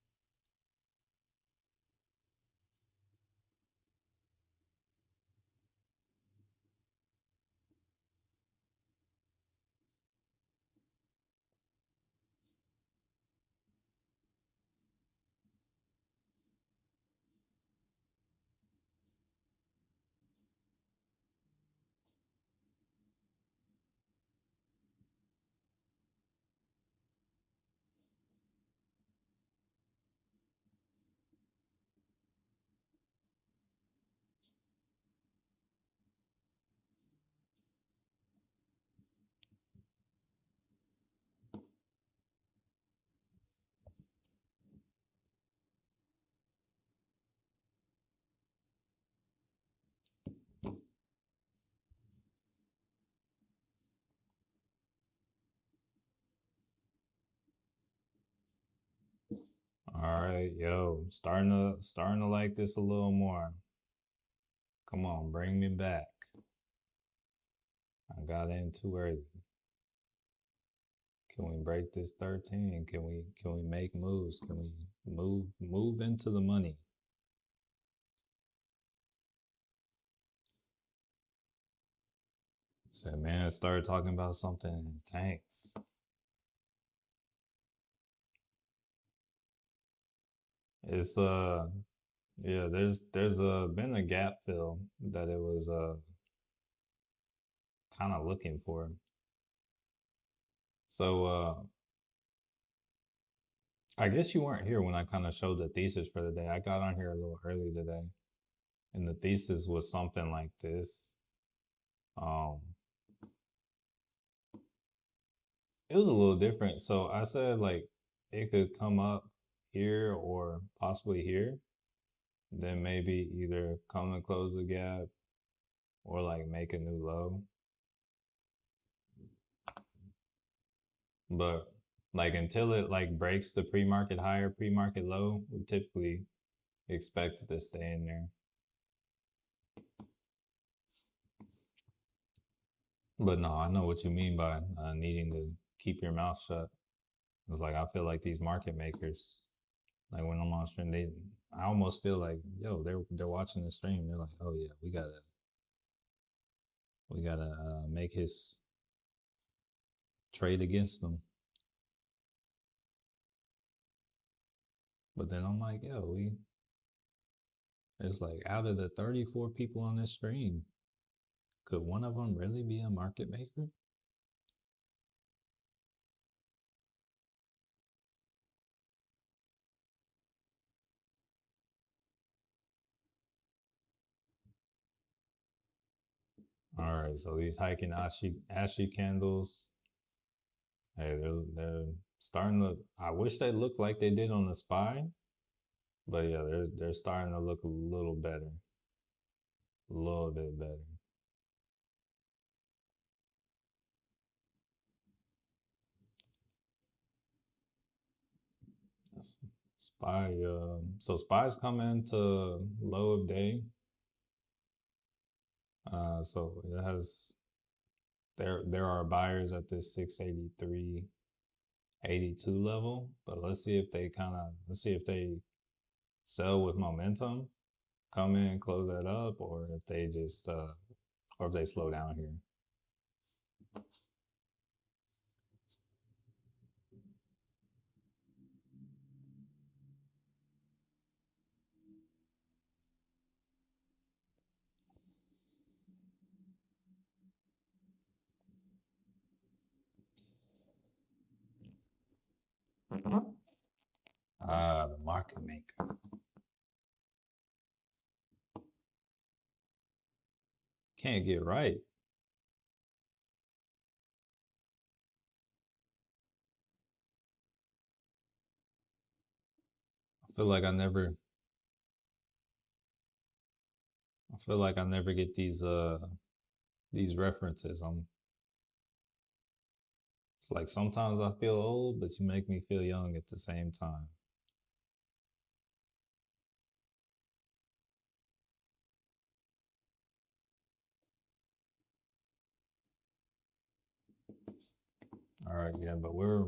All right, yo, starting to like this a little more. Come on, bring me back. I got in too early. Can we break this 13? Can we make moves? Can we move into the money? Said man started talking about something in tanks. It's yeah, there's been a gap fill that it was kind of looking for. So I guess you weren't here when I kind of showed the thesis for the day. I got on here a little early today, and the thesis was something like this. Um, it was a little different. So I said like it could come up here or possibly here, then maybe either come and close the gap or like make a new low. But like until it like breaks the pre-market high or pre-market low, we typically expect it to stay in there. But no, I know what you mean by needing to keep your mouth shut. It's like I feel like these market makers, like when I'm on stream, I almost feel like, yo, they're watching the stream. They're like, oh yeah, we gotta make his trade against them. But then I'm like, yo, it's like out of the 34 people on this stream, could one of them really be a market maker? All right, so these hiking ashy candles, hey, they're starting to. I wish they looked like they did on the SPY, but yeah, they're starting to look a little better, a little bit better. SPY, so SPY's coming to low of day. So it has there are buyers at this 683.82 level, but let's see if they sell with momentum, come in, close that up, or if they just or if they slow down here. The market maker can't get right. I feel like I never I feel like I never get these references. It's like sometimes I feel old, but you make me feel young at the same time. All right, yeah, but we're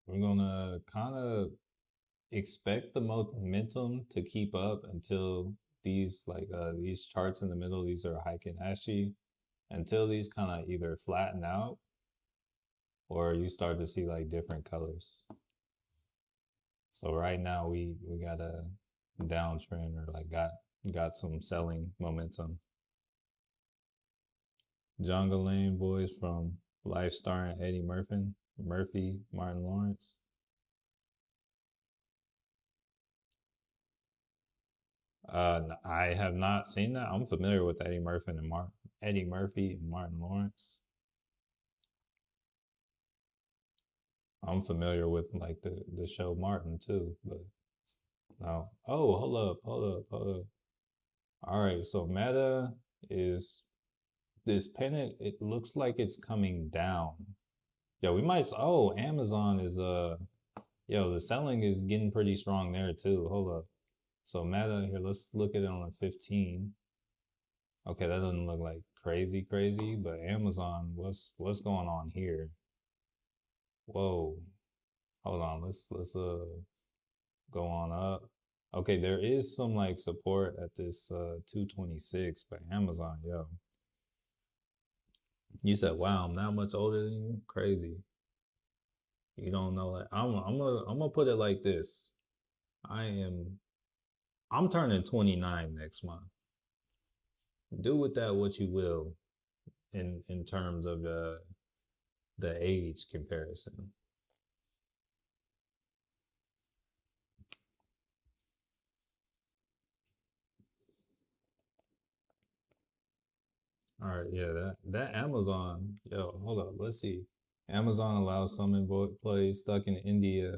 gonna kind of expect the momentum to keep up until these charts in the middle, these are hiking ashy, until these kind of either flatten out or you start to see like different colors. So right now we got a downtrend or like got some selling momentum. Jungle Lane voice from Life starring Eddie Murphy, Martin Lawrence. I have not seen that. I'm familiar with Eddie Murphy and Martin Lawrence. I'm familiar with like the show Martin too, but no. Oh, hold up. All right, so Meta is this pennant. It looks like it's coming down. Yo, we might. Oh, Amazon is Yo, the selling is getting pretty strong there too. Hold up. So Meta here. Let's look at it on a 15. Okay, that doesn't look like crazy, but Amazon, what's going on here? Whoa, hold on, let's go on up. Okay, there is some like support at this 226, but Amazon, yo. You said, wow, I'm that much older than you? Crazy. You don't know that. I'm gonna put it like this. I am I'm turning 29 next month. Do with that what you will in terms of the age comparison. All right, yeah, that Amazon, yo, hold up, let's see. Amazon allows some employees stuck in India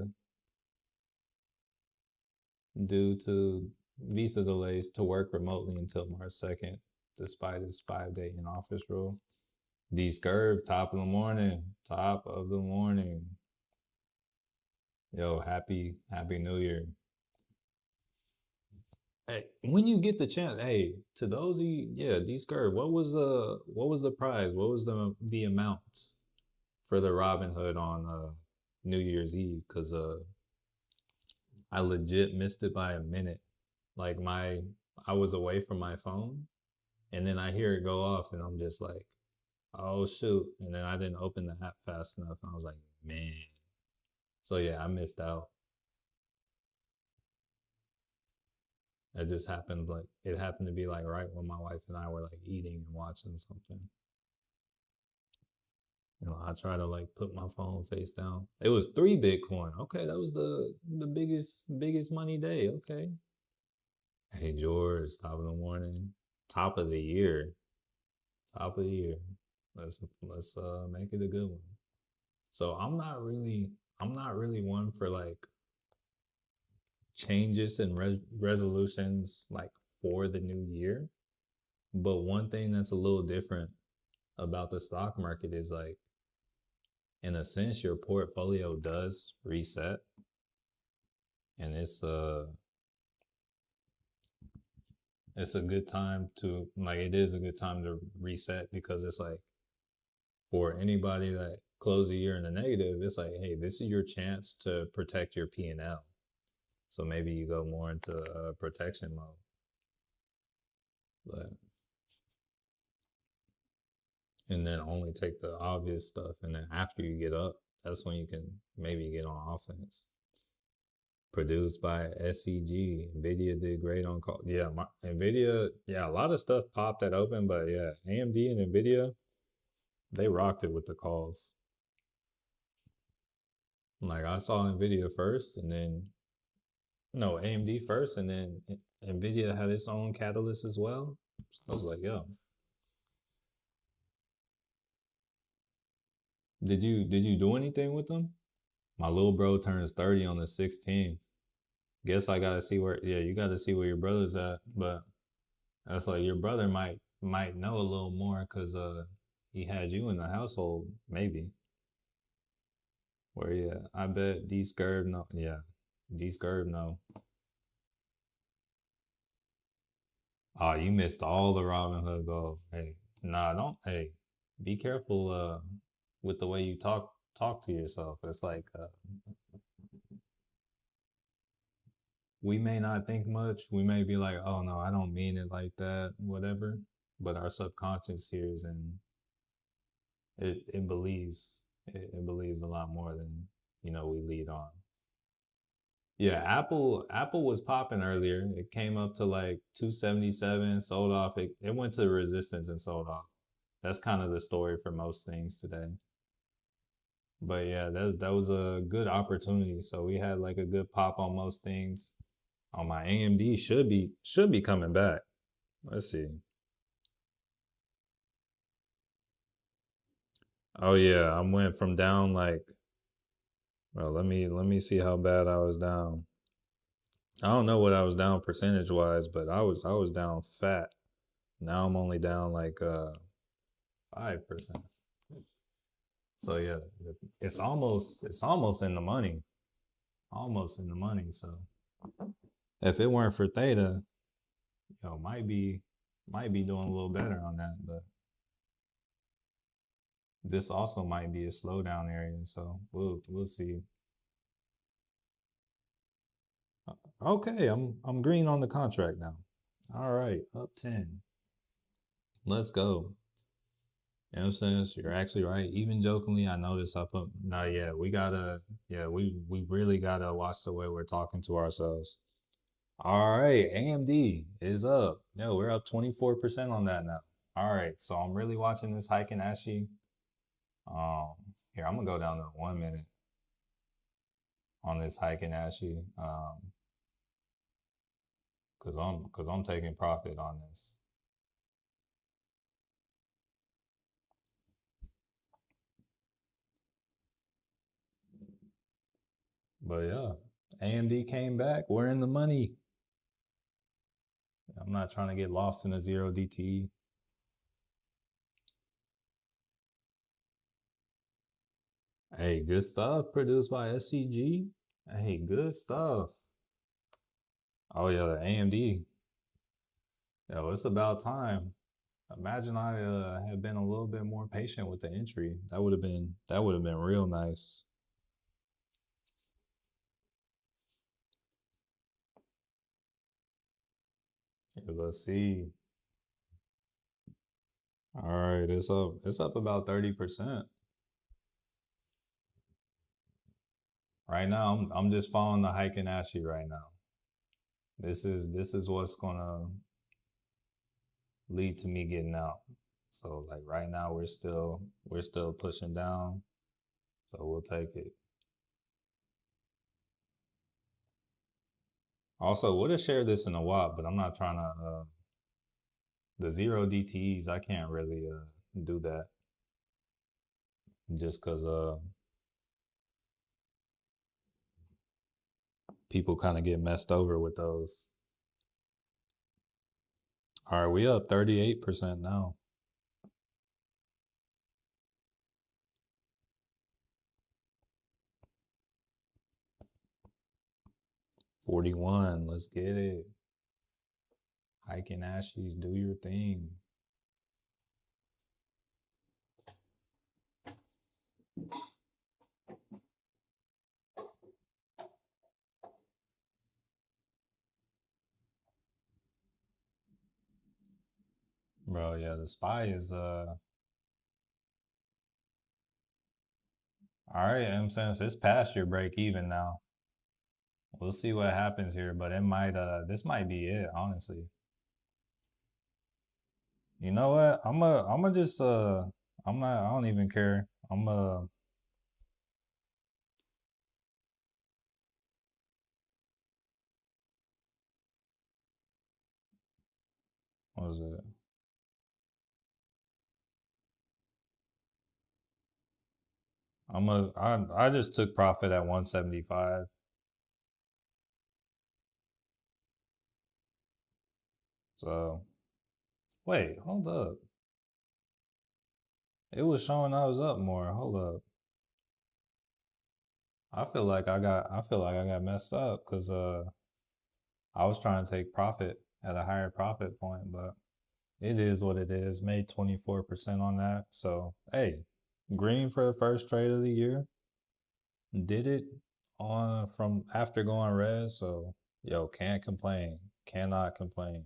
due to visa delays to work remotely until March 2nd, despite its 5-day in office rule. D Scurv, top of the morning, top of the morning. Yo, happy New Year. Hey, when you get the chance, hey, to those of you, yeah, D Scurv, what was the prize? What was the amount for the Robinhood on New Year's Eve? Cause I legit missed it by a minute. Like I was away from my phone, and then I hear it go off, and I'm just like, oh shoot! And then I didn't open the app fast enough, and I was like, man. So yeah, I missed out. It just happened like it happened to be like right when my wife and I were like eating and watching something. I try to like put my phone face down. It was 3 Bitcoin. Okay, that was the biggest money day. Okay. Hey George, top of the morning, top of the year, top of the year. Let's make it a good one. So I'm not really one for like changes and resolutions like for the new year. But one thing that's a little different about the stock market is like, in a sense, your portfolio does reset, and it's a good time to like it is a good time to reset because it's like for anybody that closed the year in the negative, it's like, hey, this is your chance to protect your P&L. So maybe you go more into protection mode. But and then only take the obvious stuff, and then after you get up, that's when you can maybe get on offense. Produced by SCG. Nvidia did great on call. Yeah, Nvidia. Yeah, a lot of stuff popped that open, but yeah, AMD and Nvidia, they rocked it with the calls. Like I saw Nvidia first, and then no AMD first, and then Nvidia had its own catalyst as well. So I was like, yo, did you do anything with them? My little bro turns 30 on the 16th. Guess I gotta see where. Yeah, you gotta see where your brother's at, but that's like your brother might know a little more because he had you in the household maybe. Where yeah, I bet D Scurv no. Yeah, D Scurv no. Oh, you missed all the Robin Hood goals. Hey, nah, don't. Hey, be careful with the way you talk to yourself. It's like we may not think much. We may be like, oh no, I don't mean it like that, whatever. But our subconscious hears and it believes a lot more than we lead on. Yeah, Apple was popping earlier. It came up to like 277, sold off. It went to resistance and sold off. That's kind of the story for most things today. But yeah, that was a good opportunity. So we had like a good pop on most things. On my AMD should be coming back. Let's see. Oh yeah, I went from down like, well, let me see how bad I was down. I don't know what I was down percentage wise, but I was down fat. Now I'm only down like 5%. So yeah, it's almost in the money. Almost in the money. So if it weren't for Theta, might be Might be doing a little better on that, but this also might be a slowdown area, so we'll see. Okay, I'm green on the contract now. All right, up 10. Let's go. You know what I'm saying? So you're actually right. Even jokingly, I noticed I put no, yeah, we gotta, yeah, we really gotta watch the way we're talking to ourselves. All right, AMD is up. Yeah, we're up 24% on that now. All right, so I'm really watching this hike and Ashy. Um, Here I'm gonna go down to 1 minute on this hike and Ashy. Cause I'm taking profit on this. But yeah, AMD came back. We're in the money. I'm not trying to get lost in a zero DTE. Hey, good stuff produced by SCG. Hey, good stuff. Oh yeah, the AMD. Yo, it's about time. Imagine I had been a little bit more patient with the entry. That would have been real nice. Yeah, let's see. All right, it's up. It's up about 30%. Right now, I'm just following the hike and Ashy right now. This is what's gonna lead to me getting out. So like right now we're still pushing down. So we'll take it. Also, would have shared this in a while, but I'm not trying to the zero DTEs, I can't really do that just because people kind of get messed over with those. All right, we up 38% now. 41. Let's get it. Hike and Ashes, do your thing. Bro, yeah, the spy is all right, I'm saying it's past your break even now. We'll see what happens here, but it might this might be it, honestly. You know what? I'm a just I'm not I don't even care. I'm what was it? I just took profit at 175. So wait, hold up. It was showing I was up more. Hold up. I feel like I got messed up because I was trying to take profit at a higher profit point, but it is what it is. Made 24% on that. So hey, green for the first trade of the year. Did it on from after going red, so yo, can't complain. Cannot complain.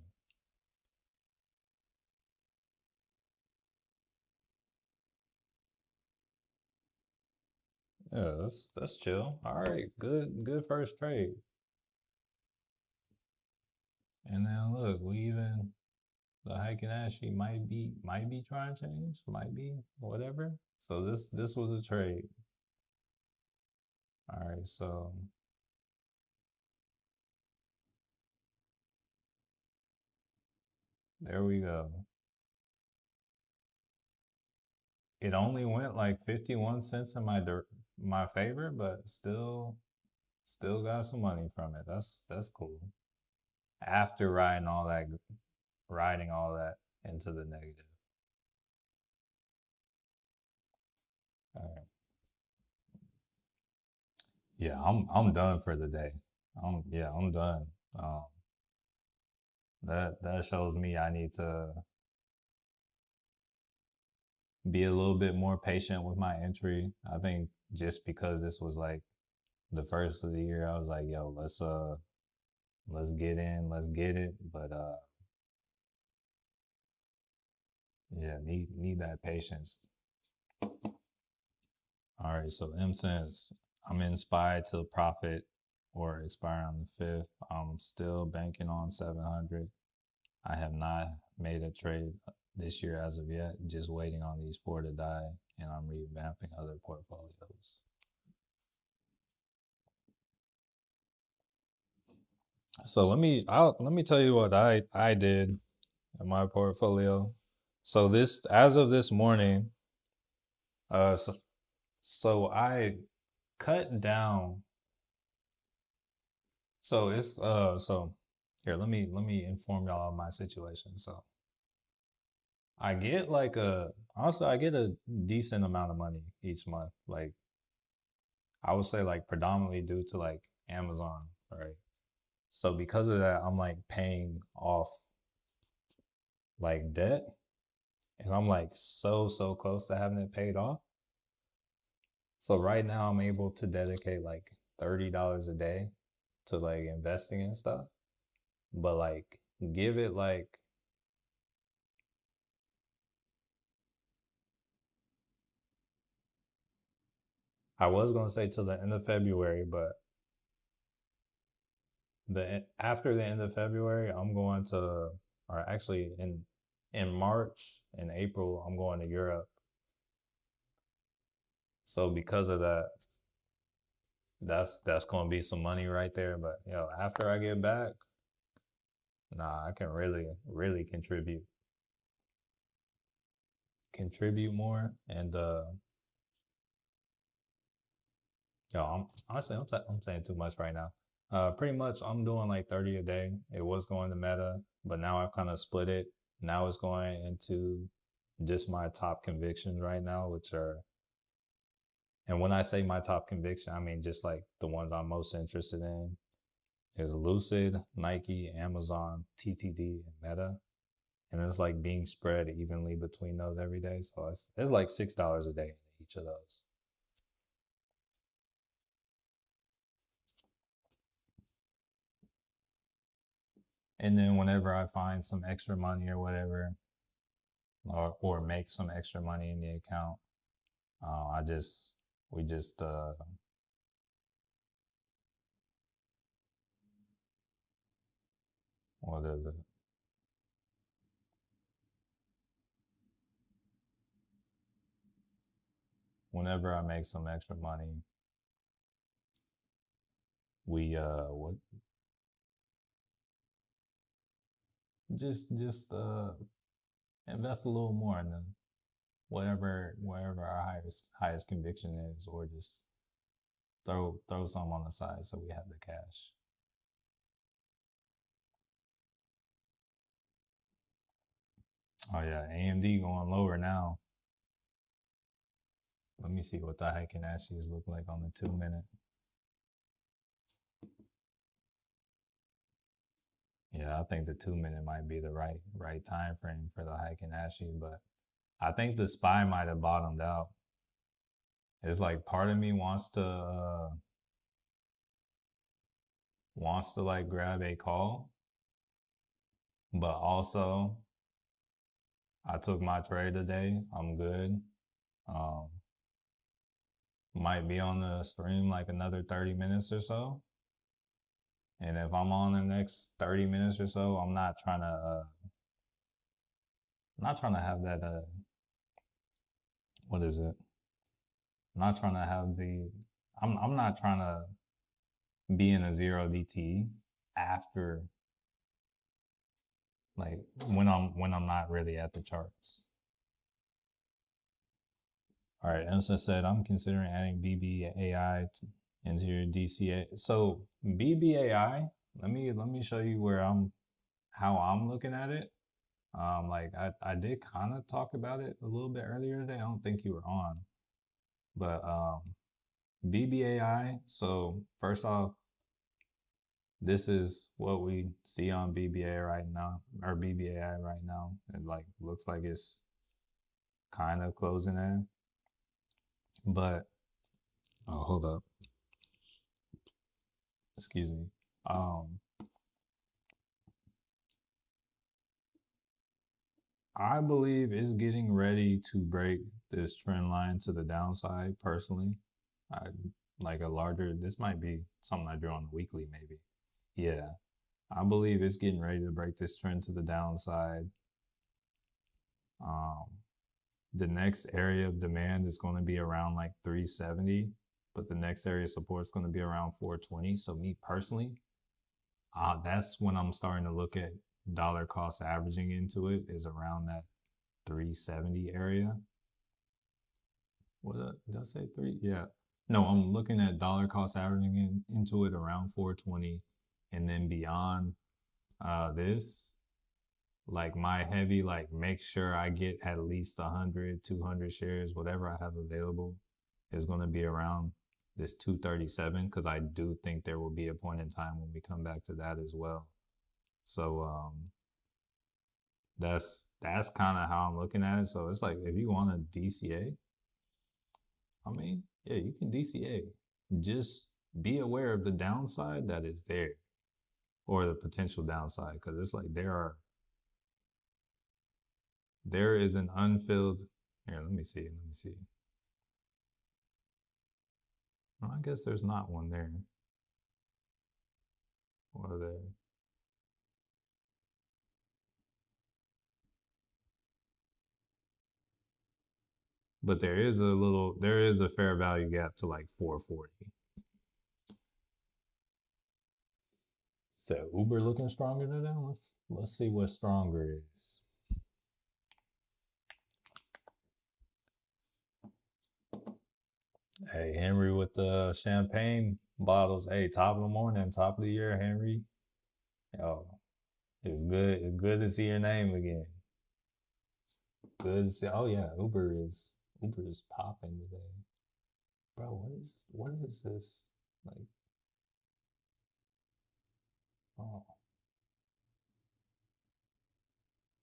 Yeah, that's chill. All right, good first trade. And then look, we even the hike and Ashley might be trying to change, might be whatever. So this was a trade. All right, so there we go. It only went like 51 cents in my favor, but still got some money from it. That's cool. After riding all that into the negative. All right. Yeah, I'm done for the day. I'm done. Um, That shows me I need to be a little bit more patient with my entry. I think just because this was like the first of the year, I was like, yo, let's get in, let's get it. But yeah, need that patience. All right, so M cents I'm inspired to profit or expire on the 5th. I'm still banking on 700. I have not made a trade this year as of yet, just waiting on these four to die, and I'm revamping other portfolios. So let me tell you what I did in my portfolio. So this as of this morning, uh so, so I cut down. So it's so here, let me inform y'all of my situation. So I get like a honestly I get a decent amount of money each month. Like I would say like predominantly due to like Amazon, right? So because of that, I'm like paying off like debt, and I'm like so close to having it paid off. So right now I'm able to dedicate like $30 a day to like investing and stuff. But like give it like I was gonna say till the end of February, but the after the end of February, I'm going to, or actually in March and April, I'm going to Europe. So because of that, that's gonna be some money right there. But after I get back, nah, I can really contribute more. And I'm honestly I'm saying too much right now. Pretty much I'm doing like 30 a day. It was going to Meta, but now I've kind of split it. Now it's going into just my top convictions right now, which are, and when I say my top conviction, I mean just like the ones I'm most interested in is Lucid, Nike, Amazon, TTD, and Meta. And it's like being spread evenly between those every day. So it's like $6 a day in each of those. And then whenever I find some extra money or whatever, or make some extra money in the account, I just we just what is it? Whenever I make some extra money, we what just invest a little more in the wherever our highest conviction is, or just throw some on the side so we have the cash. Oh yeah, AMD going lower now. Let me see what the Heiken Ashes look like on the 2 minute. Yeah, I think the 2 minute might be the right time frame for the Heiken Ashes, but I think the SPY might have bottomed out. It's like part of me wants to like grab a call, but also I took my trade today. I'm good. Um, might be on the stream like another 30 minutes or so. And if I'm on the next 30 minutes or so, I'm not trying to have that what is it? I'm not trying to have the I'm not trying to be in a zero DT after, like, when I'm not really at the charts. All right, Emerson said I'm considering adding BBAI into your DCA. So BBAI, let me show you how I'm looking at it. Like I did kind of talk about it a little bit earlier today. I don't think you were on, but BBAI. So first off, this is what we see on BBA right now, or BBAI right now. It like looks like it's kind of closing in, but oh, hold up, excuse me. Um, I believe it's getting ready to break this trend line to the downside. Personally, I like a larger. This might be something I drew on the weekly, maybe. Yeah, I believe it's getting ready to break this trend to the downside. Um, the next area of demand is going to be around like 370, but the next area of support is going to be around 420. So me personally, that's when I'm starting to look at dollar cost averaging into it, is around that 370 area. What did I say? Three? Yeah. No, I'm looking at dollar cost averaging into it around 420, and then beyond this, like my heavy, like make sure I get at least 100, 200 shares, whatever I have available, is going to be around this 237, because I do think there will be a point in time when we come back to that as well. So that's kind of how I'm looking at it. So it's like, if you want a DCA, I mean, yeah, you can DCA. Just be aware of the downside that is there, or the potential downside, because it's like there is an unfilled. Here, let me see. Let me see. Well, I guess there's not one there. Or there. But there is a fair value gap to like 440. So Uber looking stronger than that? Let's see what stronger is. Hey, Henry with the champagne bottles. Hey, top of the morning, top of the year, Henry. Oh, it's good. It's good to see your name again. Good to see. Oh yeah, Uber is popping today, bro. What is this? Like, oh,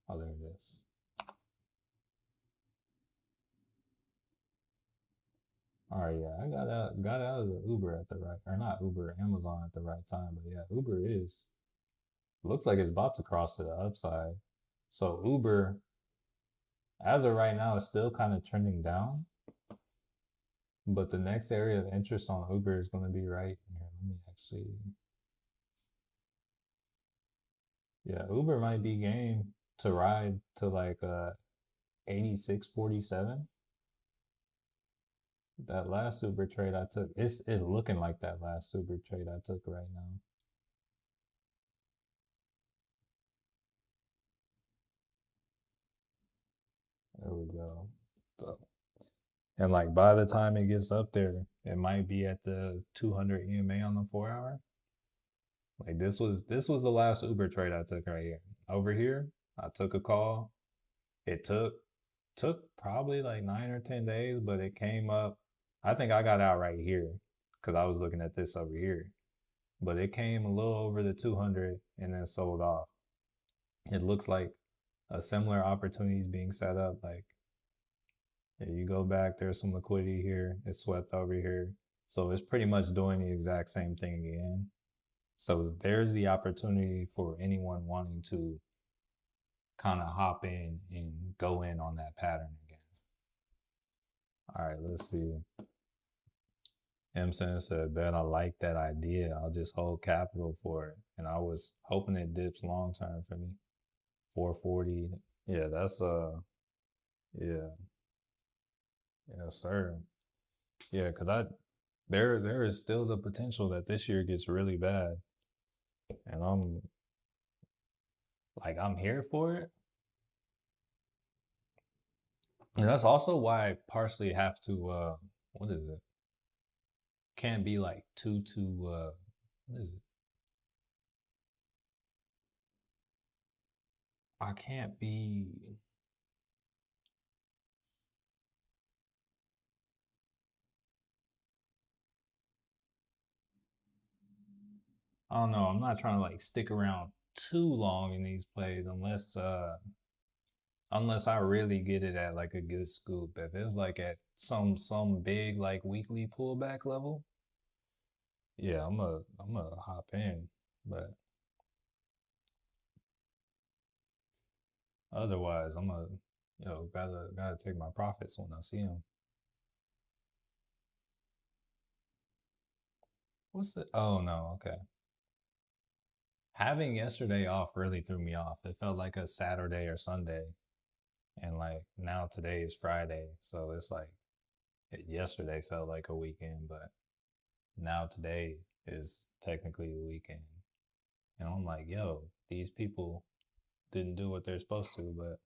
oh, there it is. All right, yeah, I got out of the Uber at the right, or not Uber, Amazon at the right time. But yeah, Uber is looks like it's about to cross to the upside. So Uber, as of right now, is still kind of trending down. But the next area of interest on Uber is going to be right here. Let me actually, yeah, Uber might be game to ride to like 86.47. That last Uber trade I took, it's looking like that last Uber trade I took right now. There we go. So, and like by the time it gets up there, it might be at the 200 EMA on the 4 hour. Like this was the last Uber trade I took right here. Over here, I took a call. It took probably like 9 or 10 days, but it came up. I think I got out right here because I was looking at this over here. But it came a little over the 200 and then sold off. It looks like a similar opportunity is being set up. Like, if you go back, there's some liquidity here. It swept over here. So it's pretty much doing the exact same thing again. So there's the opportunity for anyone wanting to kind of hop in and go in on that pattern again. All right, let's see. Emson said, "Bet I like that idea. I'll just hold capital for it." And I was hoping it dips long term for me. 440. Yeah, that's yeah, yes, sir. Yeah, because there is still the potential that this year gets really bad. And I'm here for it. And that's also why I partially have to what is it? Can't be like too what is it? I can't be, I don't know. I'm not trying to like stick around too long in these plays unless I really get it at like a good scoop. If it's like at some big like weekly pullback level, yeah, I'm a hop in. But otherwise, I'm a gotta take my profits when I see them. What's it? Oh no, okay. Having yesterday off really threw me off. It felt like a Saturday or Sunday, and like now today is Friday, so it's like yesterday felt like a weekend, but now today is technically a weekend. And I'm like, yo, these people didn't do what they're supposed to, but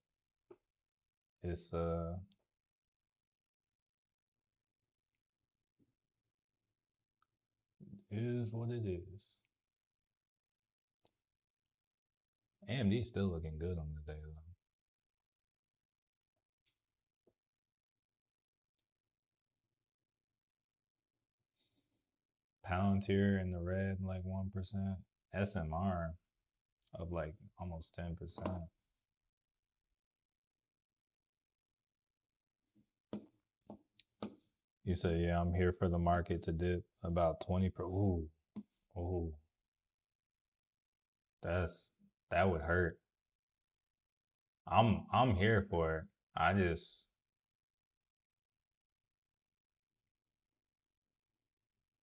it's it is what it is. AMD's still looking good on the day though. Palantir in the red, like 1%. SMR of like almost 10%. You say, yeah, I'm here for the market to dip about 20 per. Ooh, ooh, that's that would hurt. I'm here for it. I just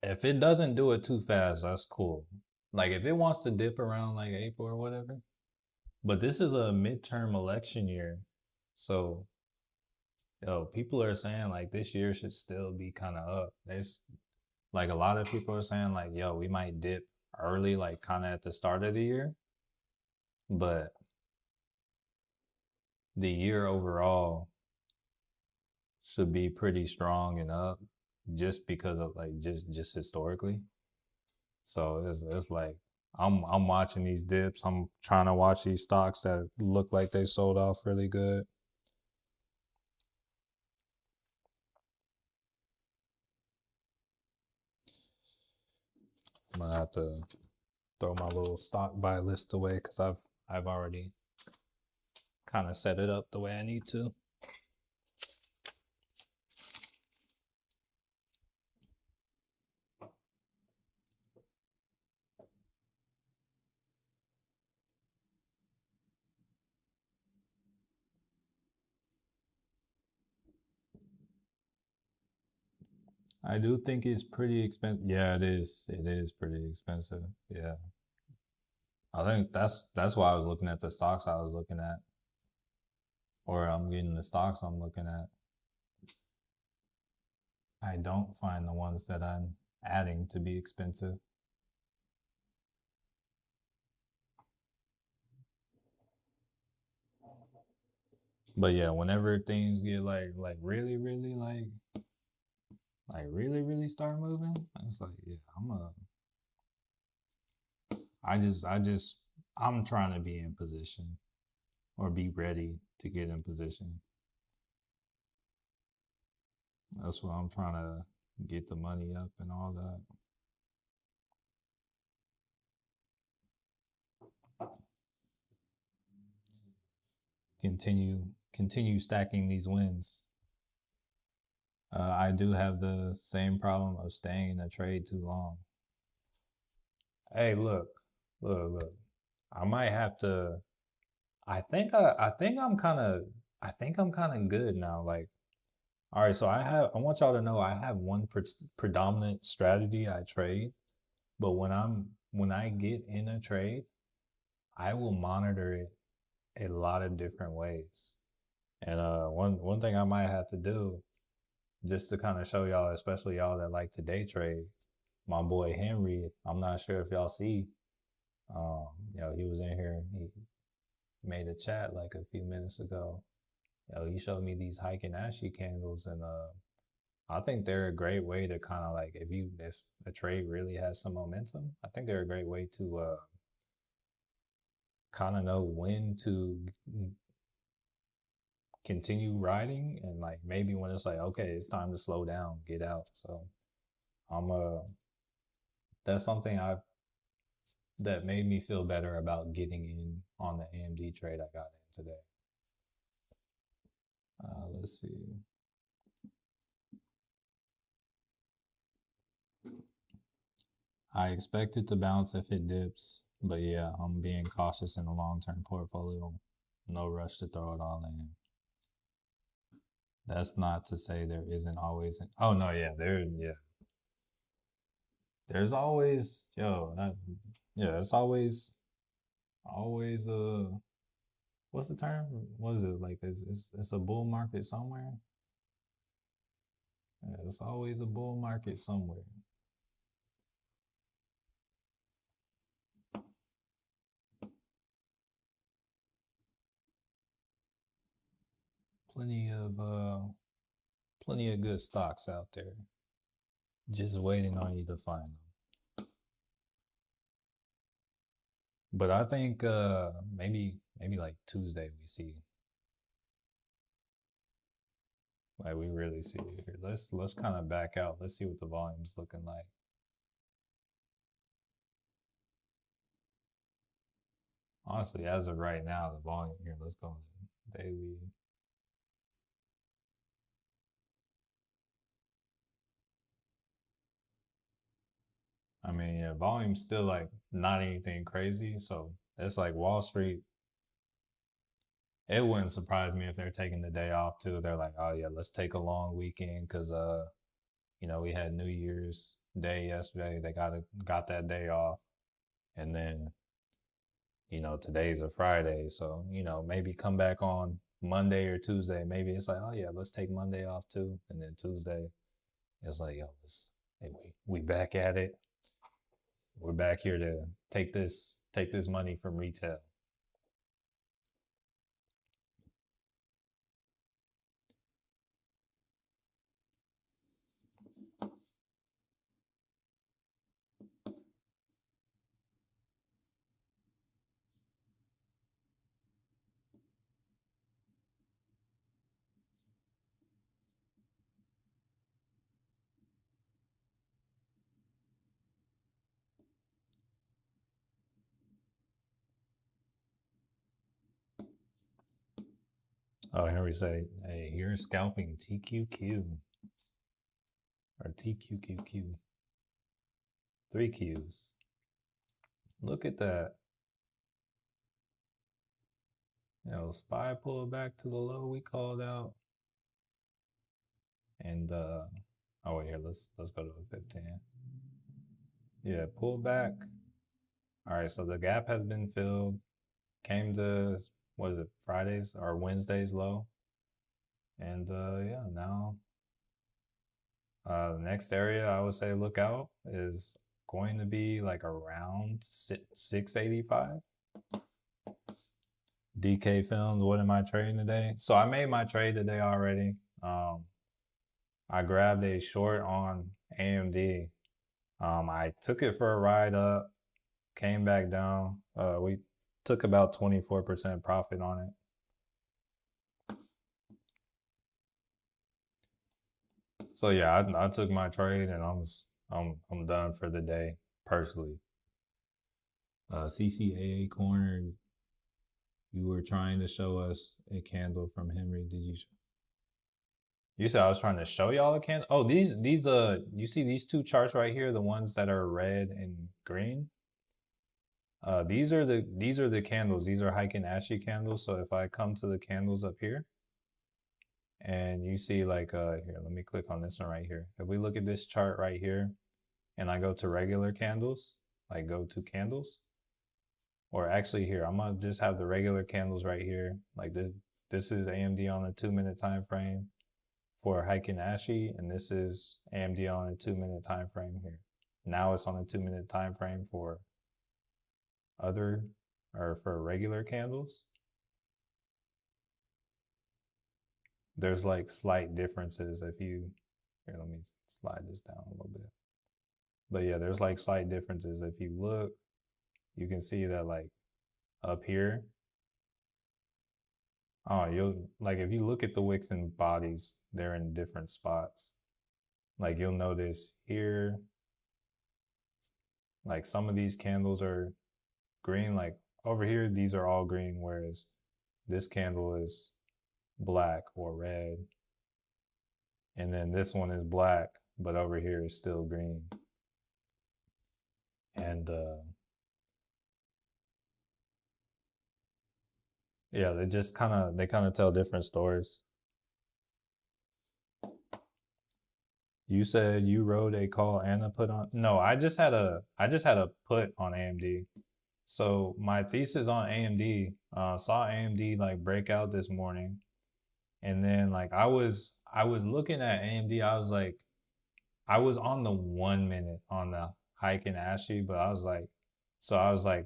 if it doesn't do it too fast, that's cool. Like if it wants to dip around like April or whatever. But this is a midterm election year. So, people are saying like this year should still be kind of up. It's like a lot of people are saying like, yo, we might dip early, like kind of at the start of the year. But the year overall should be pretty strong and up just because of like just historically. So it's like I'm watching these dips. I'm trying to watch these stocks that look like they sold off really good. I'm gonna have to throw my little stock buy list away because I've already kind of set it up the way I need to. I do think it's pretty expensive. Yeah, it is. It is pretty expensive. Yeah. I think that's why I was looking at the stocks I was looking at, or I'm getting the stocks I'm looking at. I don't find the ones that I'm adding to be expensive. But yeah, whenever things get like really really like really really start moving, it's like yeah, I just I'm trying to be in position or be ready to get in position. That's what I'm trying to get the money up and all that. Continue stacking these wins. I do have the same problem of staying in a trade too long. Hey, look. I might have to. I think I'm kind of good now. Like, all right. So I want y'all to know I have one predominant strategy I trade, but when I get in a trade, I will monitor it a lot of different ways. And one thing I might have to do just to kind of show y'all, especially y'all that like to day trade, my boy Henry, I'm not sure if y'all see, he was in here, he made a chat like a few minutes ago. He showed me these Heiken Ashi candles, and I think they're a great way to kind of like if a trade really has some momentum, I think they're a great way to kind of know when to continue riding and like maybe when it's like okay, it's time to slow down, get out. So I'm that's something that made me feel better about getting in on the AMD trade I got in today. Let's see. I expect it to bounce if it dips, but yeah, I'm being cautious in the long-term portfolio. No rush to throw it all in. That's not to say there isn't always oh no, yeah, there's always it's always what's the term? What is it like? It's a bull market somewhere. Yeah, it's always a bull market somewhere. Plenty of good stocks out there, just waiting on you to find them. But I think maybe like Tuesday we see, like we really see it here. Let's kind of back out. Let's see what the volume's looking like. Honestly, as of right now, the volume here. Let's go to daily. I mean, yeah, volume's still like not anything crazy. So it's like Wall Street. It wouldn't surprise me if they're taking the day off too. They're like, oh yeah, let's take a long weekend because we had New Year's Day yesterday. They got that day off, and then today's a Friday, so maybe come back on Monday or Tuesday. Maybe it's like, oh yeah, let's take Monday off too, and then Tuesday, it's like, yo, hey, we back at it. We're back here to take this money from retail. Oh, here we say, hey, you're scalping TQQ or TQQQ. 3Qs. Look at that. SPY pulled back to the low we called out. And oh wait, here, let's go to a 15. Yeah, pull back. All right, so the gap has been filled. Came to, what is it, Fridays or Wednesdays low. And yeah, now the next area I would say look out is going to be like around 685. DK Films, what am I trading today? So I made my trade today already. I grabbed a short on AMD. I took it for a ride up, came back down. We took about 24% profit on it. So yeah, I took my trade and I'm done for the day personally. CCAA corner, you were trying to show us a candle from Henry. Did you? You said I was trying to show y'all a candle. Oh, these you see these two charts right here, the ones that are red and green. These are the candles. These are Heiken Ashi candles. So if I come to the candles up here, and you see like here, let me click on this one right here. If we look at this chart right here, and I go to regular candles, like go to candles, or actually here, I'm gonna just have the regular candles right here. Like this is AMD on a 2-minute time frame for Heiken Ashi, and this is AMD on a 2-minute time frame here. Now it's on a 2-minute time frame for regular candles. There's like slight differences if you here, let me slide this down a little bit. But yeah, there's like slight differences. If you look, you can see that like up here. Oh, you'll like if you look at the wicks and bodies, they're in different spots. Like you'll notice here, like some of these candles are green. Like over here, these are all green, whereas this candle is black or red. And then this one is black, but over here is still green. And yeah, they kind of tell different stories. You said you wrote a call and a put on. No, I just had a put on AMD. So my thesis on AMD, saw AMD like break out this morning, and then like I was looking at AMD. I was like, I was on the 1 minute on the hike in Ashy, but I was like,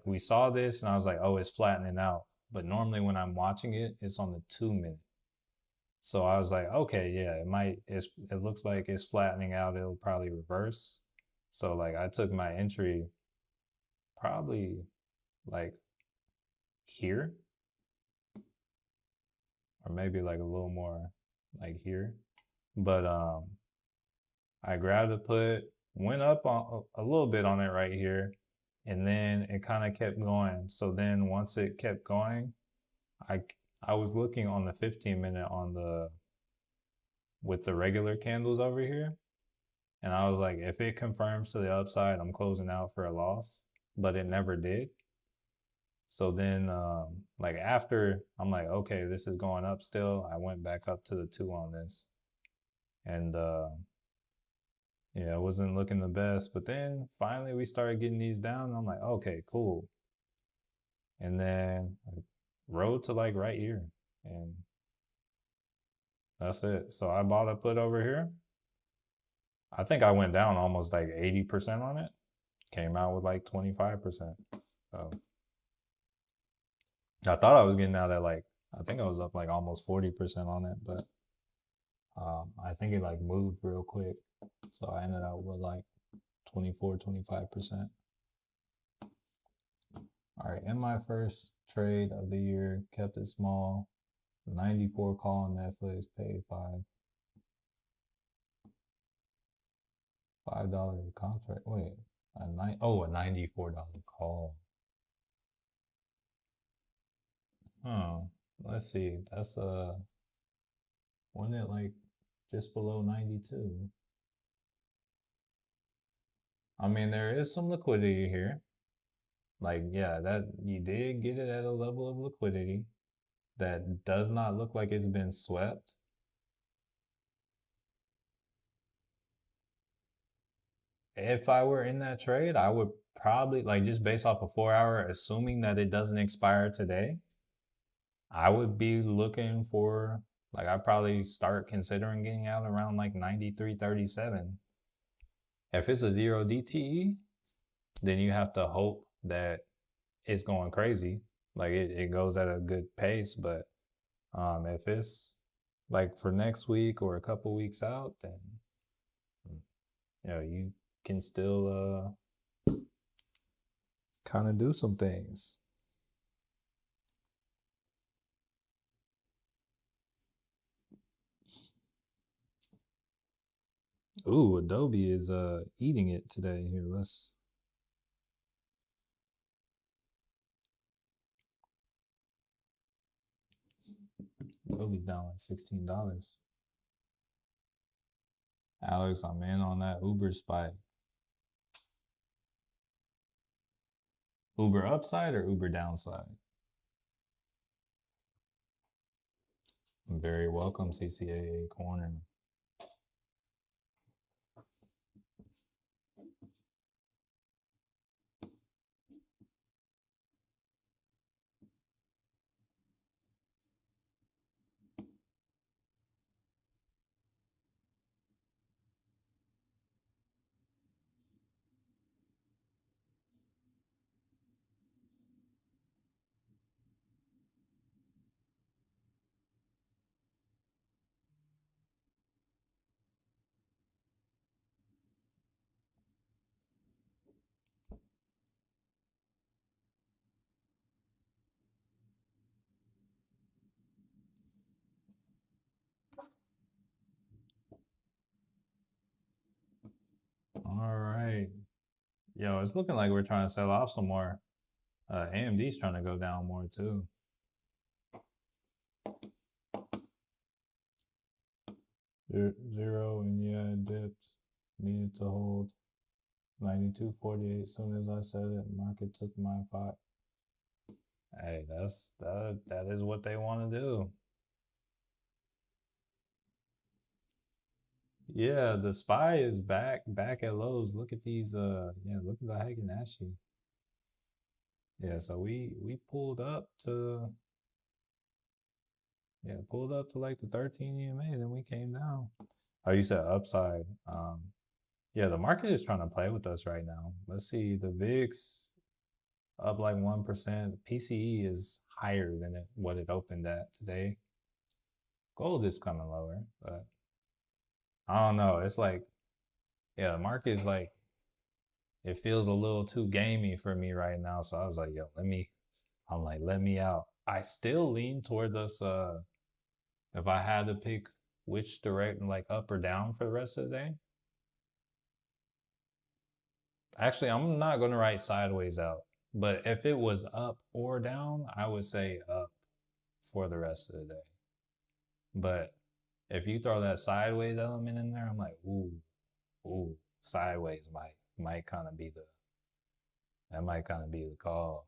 we saw this, and I was like, oh, it's flattening out. But normally when I'm watching it, it's on the 2 minute. So I was like, okay, yeah, it looks like it's flattening out. It'll probably reverse. So like I took my entry probably like here, or maybe like a little more like here. But I grabbed the put, went up on a little bit on it right here, and then it kind of kept going. So then once it kept going, I I was looking on the 15 minute on the with the regular candles over here, and I was like, if it confirms to the upside, I'm closing out for a loss, but it never did. So then, like after I'm like, okay, this is going up still. I went back up to the 2 on this, and yeah, it wasn't looking the best. But then finally we started getting these down, and I'm like, okay, cool. And then I rode to like right here, and that's it. So I bought a put over here. I think I went down almost like 80% on it. Came out with like 25%. So I thought I was getting out at like, I think I was up like almost 40% on it, but I think it like moved real quick. So I ended up with like 24, 25%. All right, in my first trade of the year, kept it small. 94 call on Netflix, paid $5 contract. Wait, a $94 call. Huh. Let's see. That's wasn't it like just below 92? I mean, there is some liquidity here. Like, yeah, that you did get it at a level of liquidity that does not look like it's been swept. If I were in that trade, I would probably like just based off a 4 hour, assuming that it doesn't expire today, I would be looking for like I'd probably start considering getting out around like 93.37. If it's a zero DTE, then you have to hope that it's going crazy. Like it goes at a good pace. But if it's like for next week or a couple weeks out, then you can still kind of do some things. Ooh, Adobe is eating it today. Here, let's Adobe's down like $16. Alex, I'm in on that Uber spike. Uber upside or Uber downside? Very welcome, CCAA Corner. All right. Yo, it's looking like we're trying to sell off some more. AMD's trying to go down more too. Zero, and yeah, it dipped. Needed to hold 92.48. As soon as I said it, market took my 5. Hey, that is what they want to do. Yeah, the SPY is back at lows. Look at these yeah, look at the Heikin-Ashi. Yeah, so we pulled up to like the 13 EMAs and we came down. Oh, you said upside. Yeah, the market is trying to play with us right now. Let's see, the VIX up like 1%. PCE is higher than what it opened at today. Gold is coming lower, but I don't know. It's like, yeah, the market is like, it feels a little too gamey for me right now. So I was like, yo, let me out. I still lean towards us. If I had to pick which direction, like up or down for the rest of the day, actually, I'm not going to write sideways out. But if it was up or down, I would say up for the rest of the day. But if you throw that sideways element in there, I'm like, ooh, sideways might kind of be the call.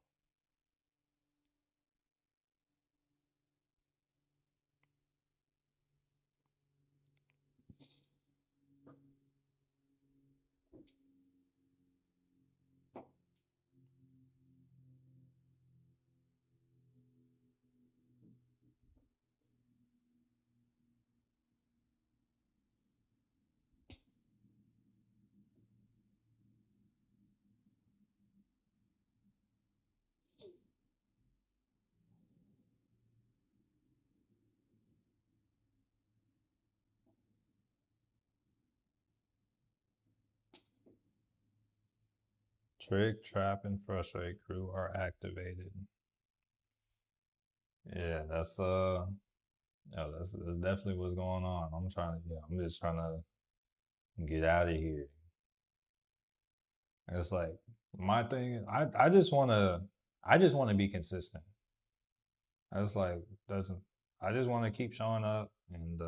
Trick, trap, and frustrate crew are activated. Yeah, that's no, that's definitely what's going on. I'm just trying to get out of here. It's like my thing. I just wanna be consistent. That's like doesn't. I just want to keep showing up and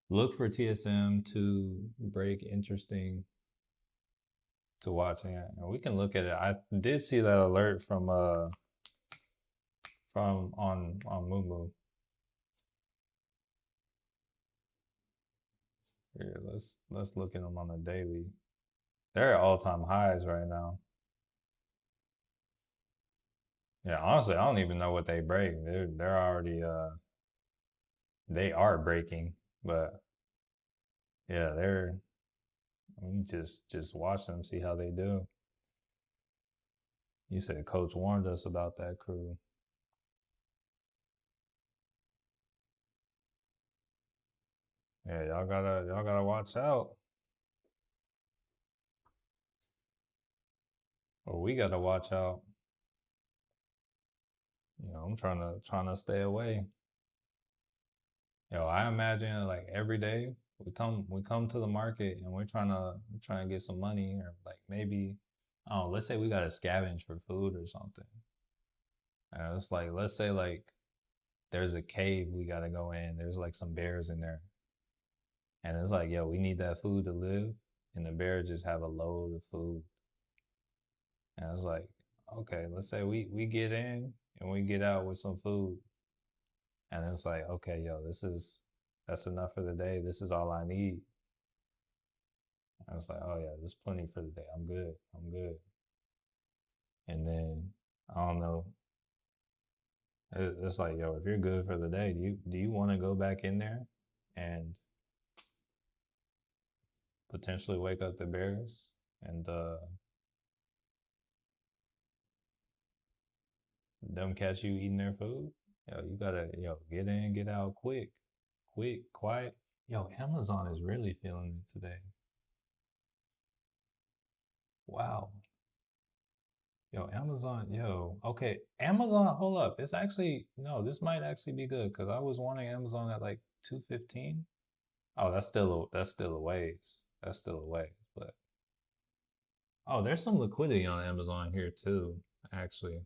look for TSM to break interesting to watching it. And we can look at it. I did see that alert from on Moomoo. Here, let's look at them on the daily. They're at all-time highs right now. Yeah, honestly, I don't even know what they break. They're already they are breaking, but yeah, we just watch them, see how they do. You said Coach warned us about that crew. Yeah, y'all gotta watch out. Or we gotta watch out. You know, I'm trying to stay away. Yo, I imagine like every day we come to the market and we're trying to get some money or like maybe oh let's say we gotta scavenge for food or something. And it's like let's say like there's a cave we gotta go in. There's like some bears in there. And it's like, yo, we need that food to live. And the bears just have a load of food. And I was like, okay, let's say we get in and we get out with some food. And it's like, okay, yo, that's enough for the day. This is all I need. I was like, oh yeah, there's plenty for the day. I'm good. I'm good. And then I don't know. It's like, yo, if you're good for the day, do you want to go back in there and potentially wake up the bears and them catch you eating their food? Yo, you gotta get in, get out quick, quiet. Yo, Amazon is really feeling it today. Wow. Yo, Amazon, okay. Amazon, hold up. It's actually no, this might actually be good because I was wanting Amazon at like 215. Oh, that's still a ways. That's still a ways, but Oh, there's some liquidity on Amazon here too, actually.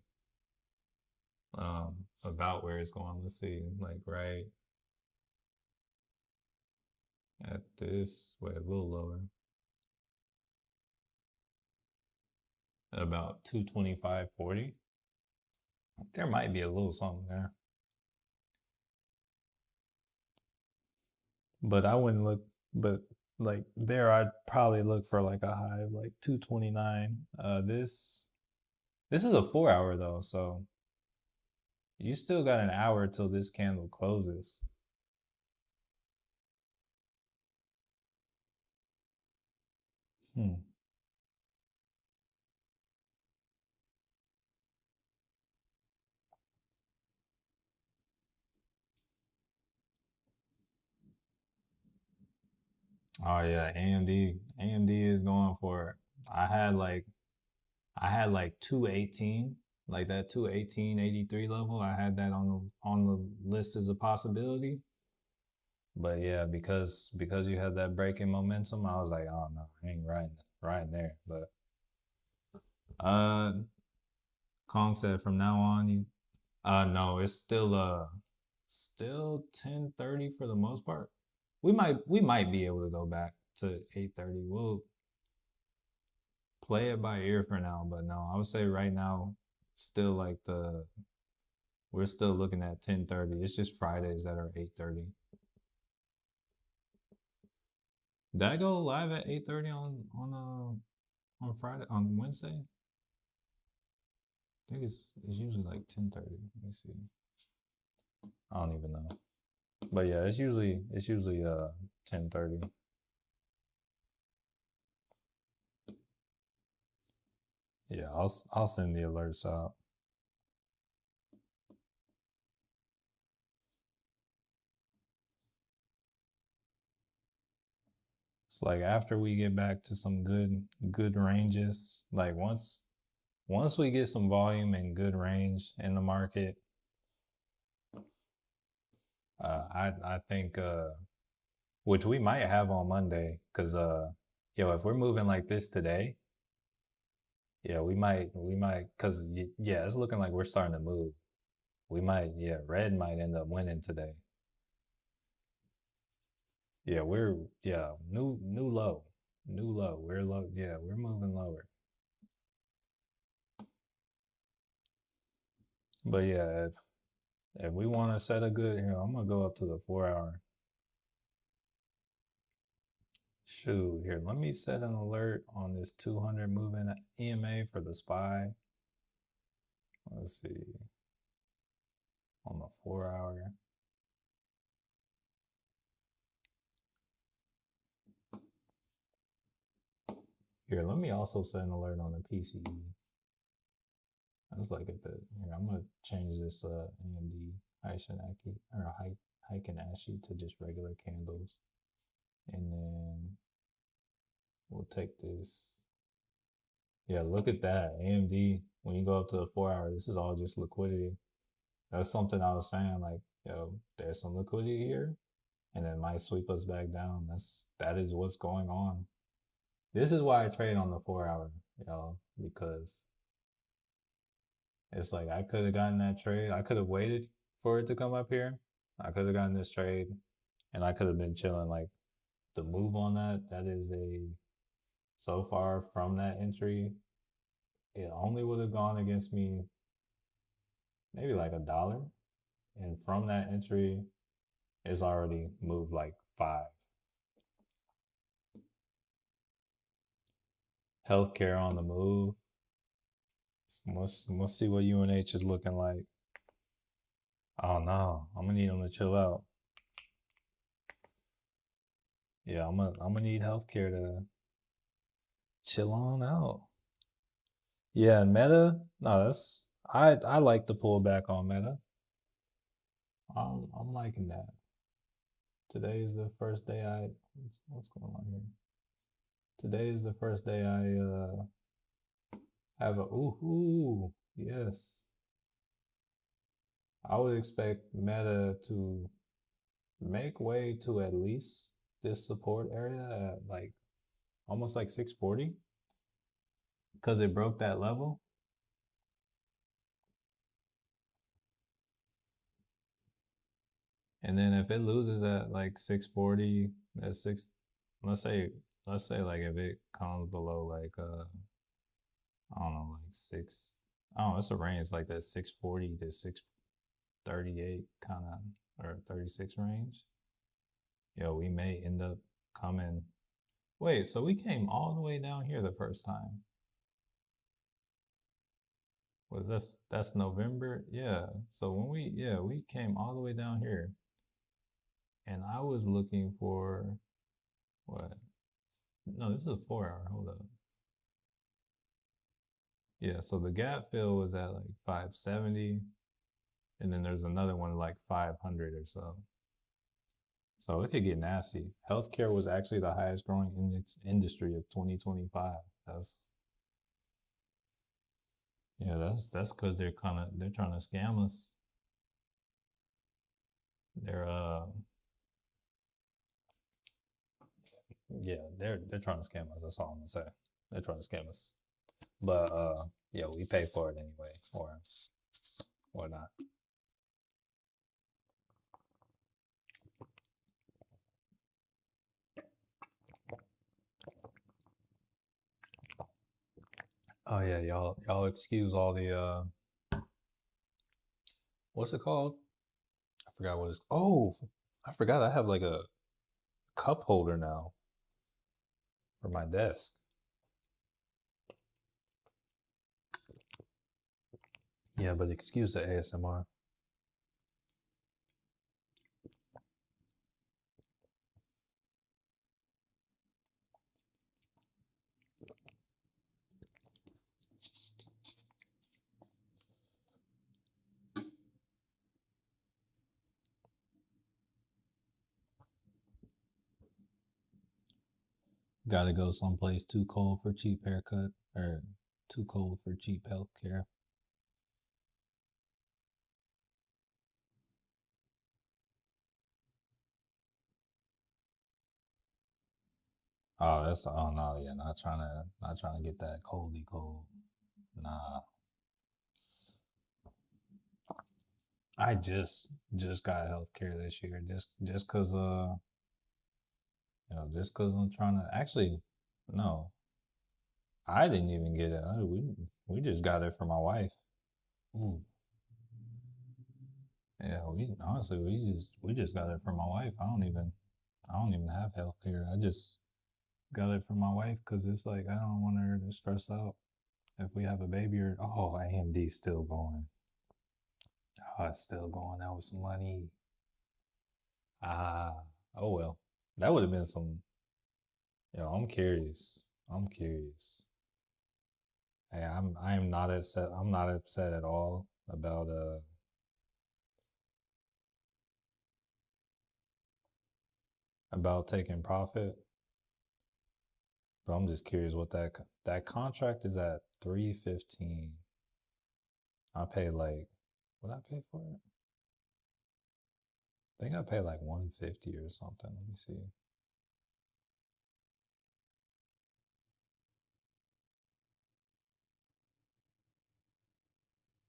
About where it's going. Let's see, like right at this, wait, a little lower, at about 225.40. There might be a little something there, but I wouldn't look. But like there, I'd probably look for like a high of like 229. This is a 4 hour though, so you still got an hour till this candle closes. Hmm. Oh yeah, AMD. AMD is going for it. I had like I had like 218, like that 218.83 level. I had that on the list as a possibility. But yeah, because you had that break in momentum, I was like, oh no, I ain't riding there. But uh Kong said from now on you no, it's still 10:30 for the most part. We might be able to go back to 8:30. We'll play it by ear for now, but no, I would say right now, still like we're still looking at 10:30. It's just Fridays that are 8:30. Did I go live at 8:30 on Friday on Wednesday? I think it's usually like 10:30. Let me see. I don't even know. But yeah, it's usually 10:30. Yeah, I'll send the alerts out. It's like after we get back to some good ranges, like once we get some volume and good range in the market, I think which we might have on Monday, because yo, if we're moving like this today, yeah, we might because yeah, it's looking like we're starting to move. We might, yeah, red might end up winning today. Yeah, we're yeah, new low. New low. We're low. Yeah, we're moving lower. But yeah, if we want to set a good, here, I'm gonna go up to the 4 hour. Shoot, here, let me set an alert on this 200 moving EMA for the SPY. Let's see, on the 4 hour. Here, let me also set an alert on the PCE. I was like at the, here, I'm gonna change this AMD Heiken or Heiken Ashi to just regular candles. And then we'll take this. Yeah, look at that. AMD, when you go up to the 4 hour, this is all just liquidity. That's something I was saying, like, yo, there's some liquidity here, and it might sweep us back down. That is what's going on. This is why I trade on the 4 hour, because it's like I could have gotten that trade. I could have waited for it to come up here. I could have gotten this trade, and I could have been chilling. Like the move on that is a so far from that entry, it only would have gone against me maybe like $1. And from that entry, it's already moved like 5. Healthcare on the move. Let's see what UNH is looking like. Oh no, I'm gonna need them to chill out. Yeah, I'm gonna need healthcare to chill on out. Yeah, and Meta. No, I like to pull back on Meta. I'm liking that. Today is the first day what's going on here? Today is the first day I have a ooh yes. I would expect Meta to make way to at least this support area at like almost like 640. because it broke that level. And then if it loses at like 640, that's six. Let's say like if it comes below like I don't know, like six. I don't know, it's a range like that 640 to 638 kind of, or 36 range. Yo, we may end up coming. Wait, so we came all the way down here the first time. Was that's November? Yeah. So when we came all the way down here, and I was looking for what? No, this is a 4 hour. Hold up. Yeah, so the gap fill was at like 570, and then there's another one like 500 or so. So it could get nasty. Healthcare was actually the highest growing industry of 2025. That's Yeah, that's because they're trying to scam us. They're yeah, they're trying to scam us. That's all I'm gonna say. They're trying to scam us. But yeah, we pay for it anyway, or not. Oh yeah, y'all excuse all the what's it called? I forgot what it's. Oh, I forgot. I have like a cup holder now for my desk. Yeah, but excuse the ASMR. Gotta go someplace too cold for cheap haircut, or too cold for cheap healthcare. Oh no, yeah, not trying to get that coldy cold. Nah. I just got healthcare this year. Just cause just cause I'm trying to actually no, I didn't even get it. We just got it for my wife. Ooh. Yeah, we honestly we just got it for my wife. I don't even have healthcare. I just got it for my wife because it's like I don't want her to stress out if we have a baby or oh AMD still going. Oh, it's still going out with some money. Ah, oh well. That would have been some. I'm curious. I'm curious. Hey, I am not upset. I'm not upset at all about taking profit. But I'm just curious what that contract is at 315. I paid like what I pay for it? I think I paid like 150 or something. Let me see.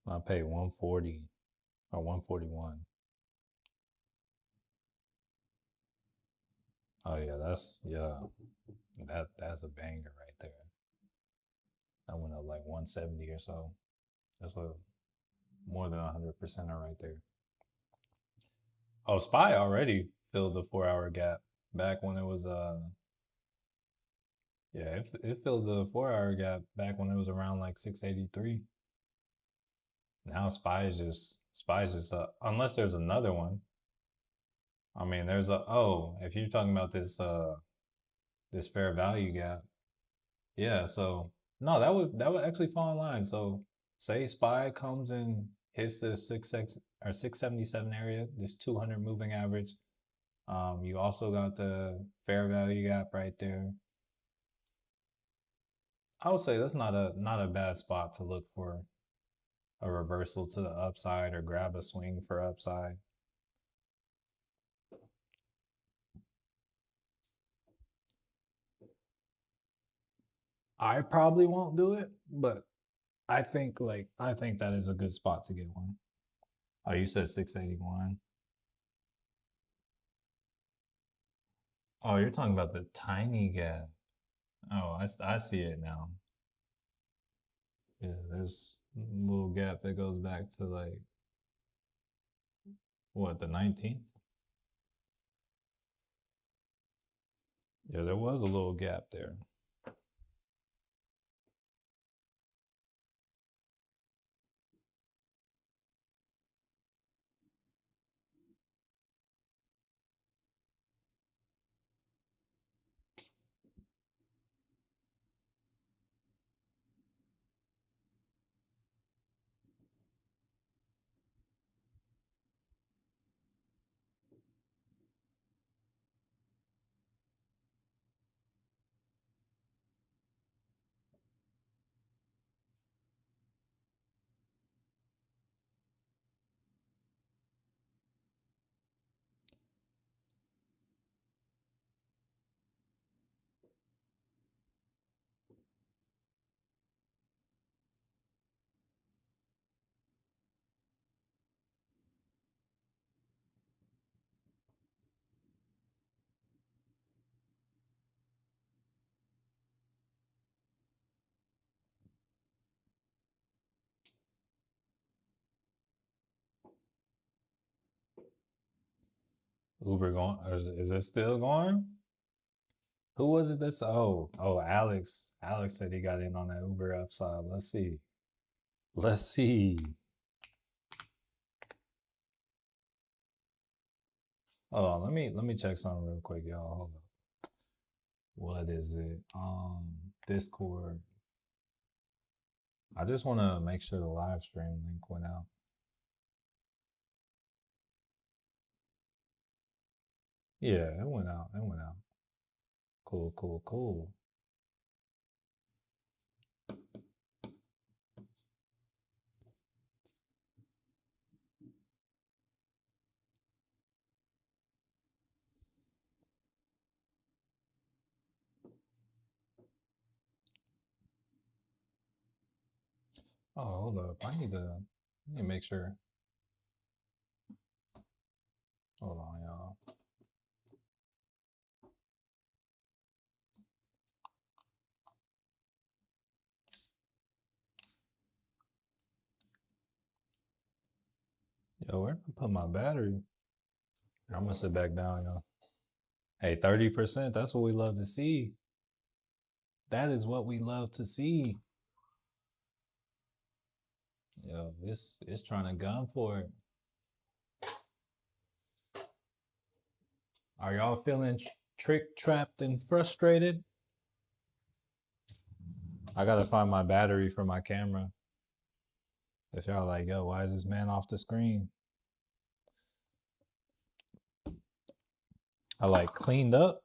I paid 140 or 141. Oh yeah, that's a banger right there. That went up like 170 or so. That's a more than 100% right there. Oh, Spy already filled the 4 hour gap back when it was yeah, it filled the 4 hour gap back when it was around like 683. Now Spy is just unless there's another one. I mean, there's a if you're talking about this fair value gap, yeah. So no, that would actually fall in line. So say Spy comes and hits the 677 area, this 200 moving average. You also got the fair value gap right there. I would say that's not a bad spot to look for a reversal to the upside or grab a swing for upside. I probably won't do it, but I think that is a good spot to get one. Oh, you said 681. Oh, you're talking about the tiny gap. Oh, I see it now. Yeah, there's a little gap that goes back to like what, the 19th? Yeah, there was a little gap there. Uber going? Or is it still going? Who was it that's Alex. Alex said he got in on that Uber upside. Let's see. Let's see. Hold on, let me check something real quick, y'all. Hold on. What is it? Discord. I just want to make sure the live stream link went out. Yeah, it went out. It went out. Cool, cool, cool. Oh, hold up. I need to make sure. Hold on, y'all. Yo, where did I put my battery? I'm gonna sit back down, y'all. Hey, 30%, that's what we love to see. That is what we love to see. Yo, it's trying to gun for it. Are y'all feeling trick trapped and frustrated? I gotta find my battery for my camera. If y'all like, yo, why is this man off the screen? I like cleaned up,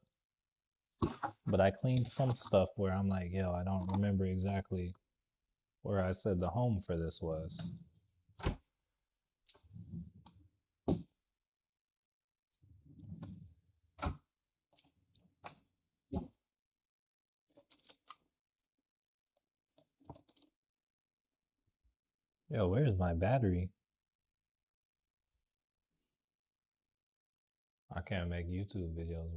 but I cleaned some stuff where I'm like, yo, I don't remember exactly where I said the home for this was. Yo, where's my battery? I can't make YouTube videos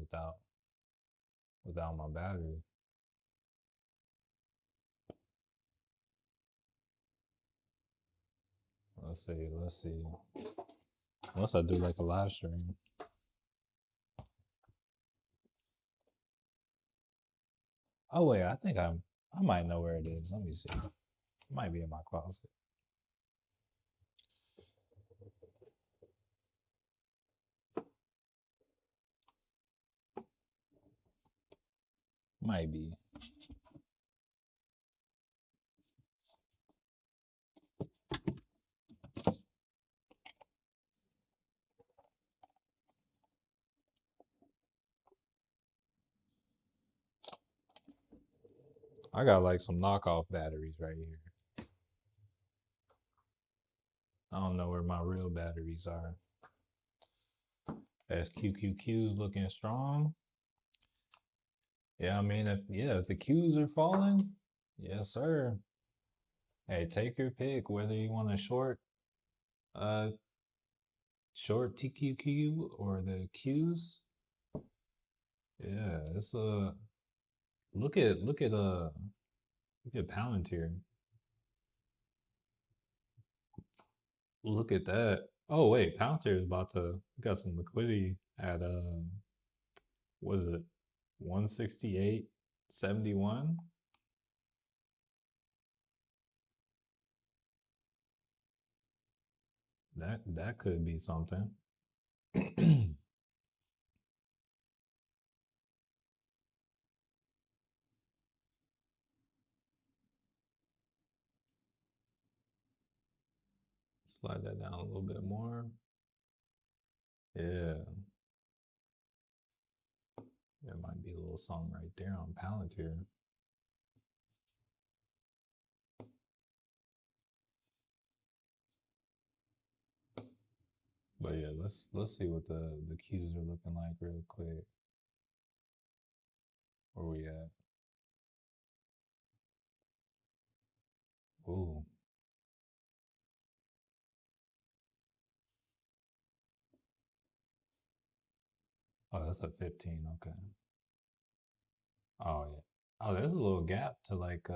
without my battery. Let's see, let's see. Unless I do like a live stream. Oh wait, I might know where it is. Let me see. It might be in my closet. Might be. I got like some knockoff batteries right here. I don't know where my real batteries are. SQQQ's looking strong. Yeah, I mean, if the Qs are falling, Yes, sir. Hey, take your pick whether you want a uh short TQQ or the Qs. Yeah, it's look at look at Palantir. Look at that. Oh wait, Palantir is about to got some liquidity at what is it? 168.71. That could be something. Slide that down a little bit more. Yeah, there might be a little something right there on Palantir. But yeah, let's see what the Qs are looking like real quick. Where we at? Ooh, oh, that's a 15. Okay. Oh yeah. Oh, there's a little gap to like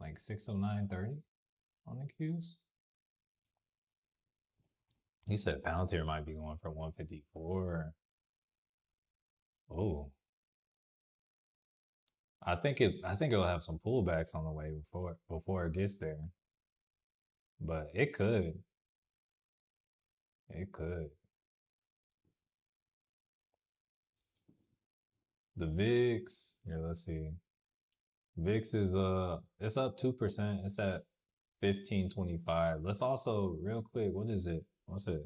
609.30 on the Qs. He said Palantir might be going for 154. Oh, I think it'll have some pullbacks on the way before it gets there. But it could. It could. The VIX, here, let's see. VIX is it's up 2%. It's at 1525. Let's also real quick, what is it? What's it?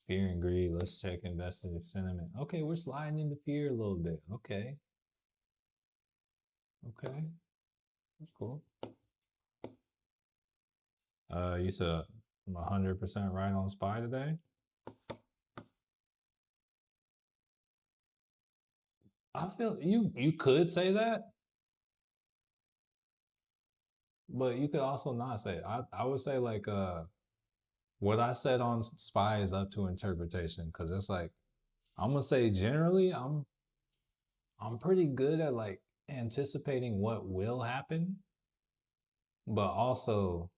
Fear and greed. Let's check investor sentiment. Okay, we're sliding into fear a little bit. Okay. Okay. That's cool. You said I'm 100% right on SPY today. I feel you could say that, but you could also not say it. I would say like what I said on SPY is up to interpretation because it's like I'm gonna say generally I'm pretty good at like anticipating what will happen, but also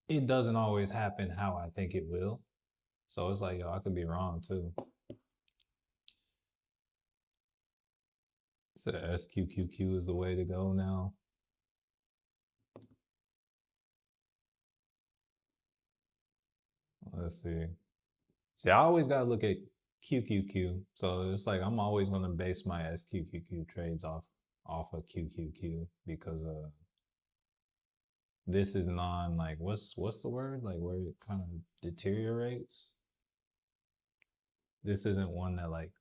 it doesn't always happen how I think it will. So it's like, yo, I could be wrong too. So SQQQ is the way to go now. Let's see. See, I always gotta look at QQQ. So it's like I'm always gonna base my SQQQ trades off of QQQ because this is non like what's the word like where it kind of deteriorates. This isn't one that like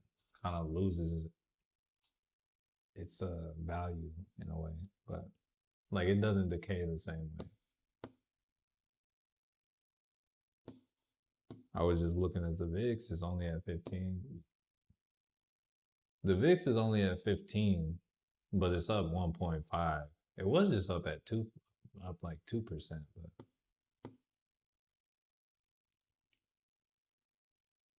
kind of loses its value in a way, but like it doesn't decay the same way. I was just looking at the VIX. It's only at 15. The VIX is only at 15, but it's up 1.5. It was just up at up like 2%. But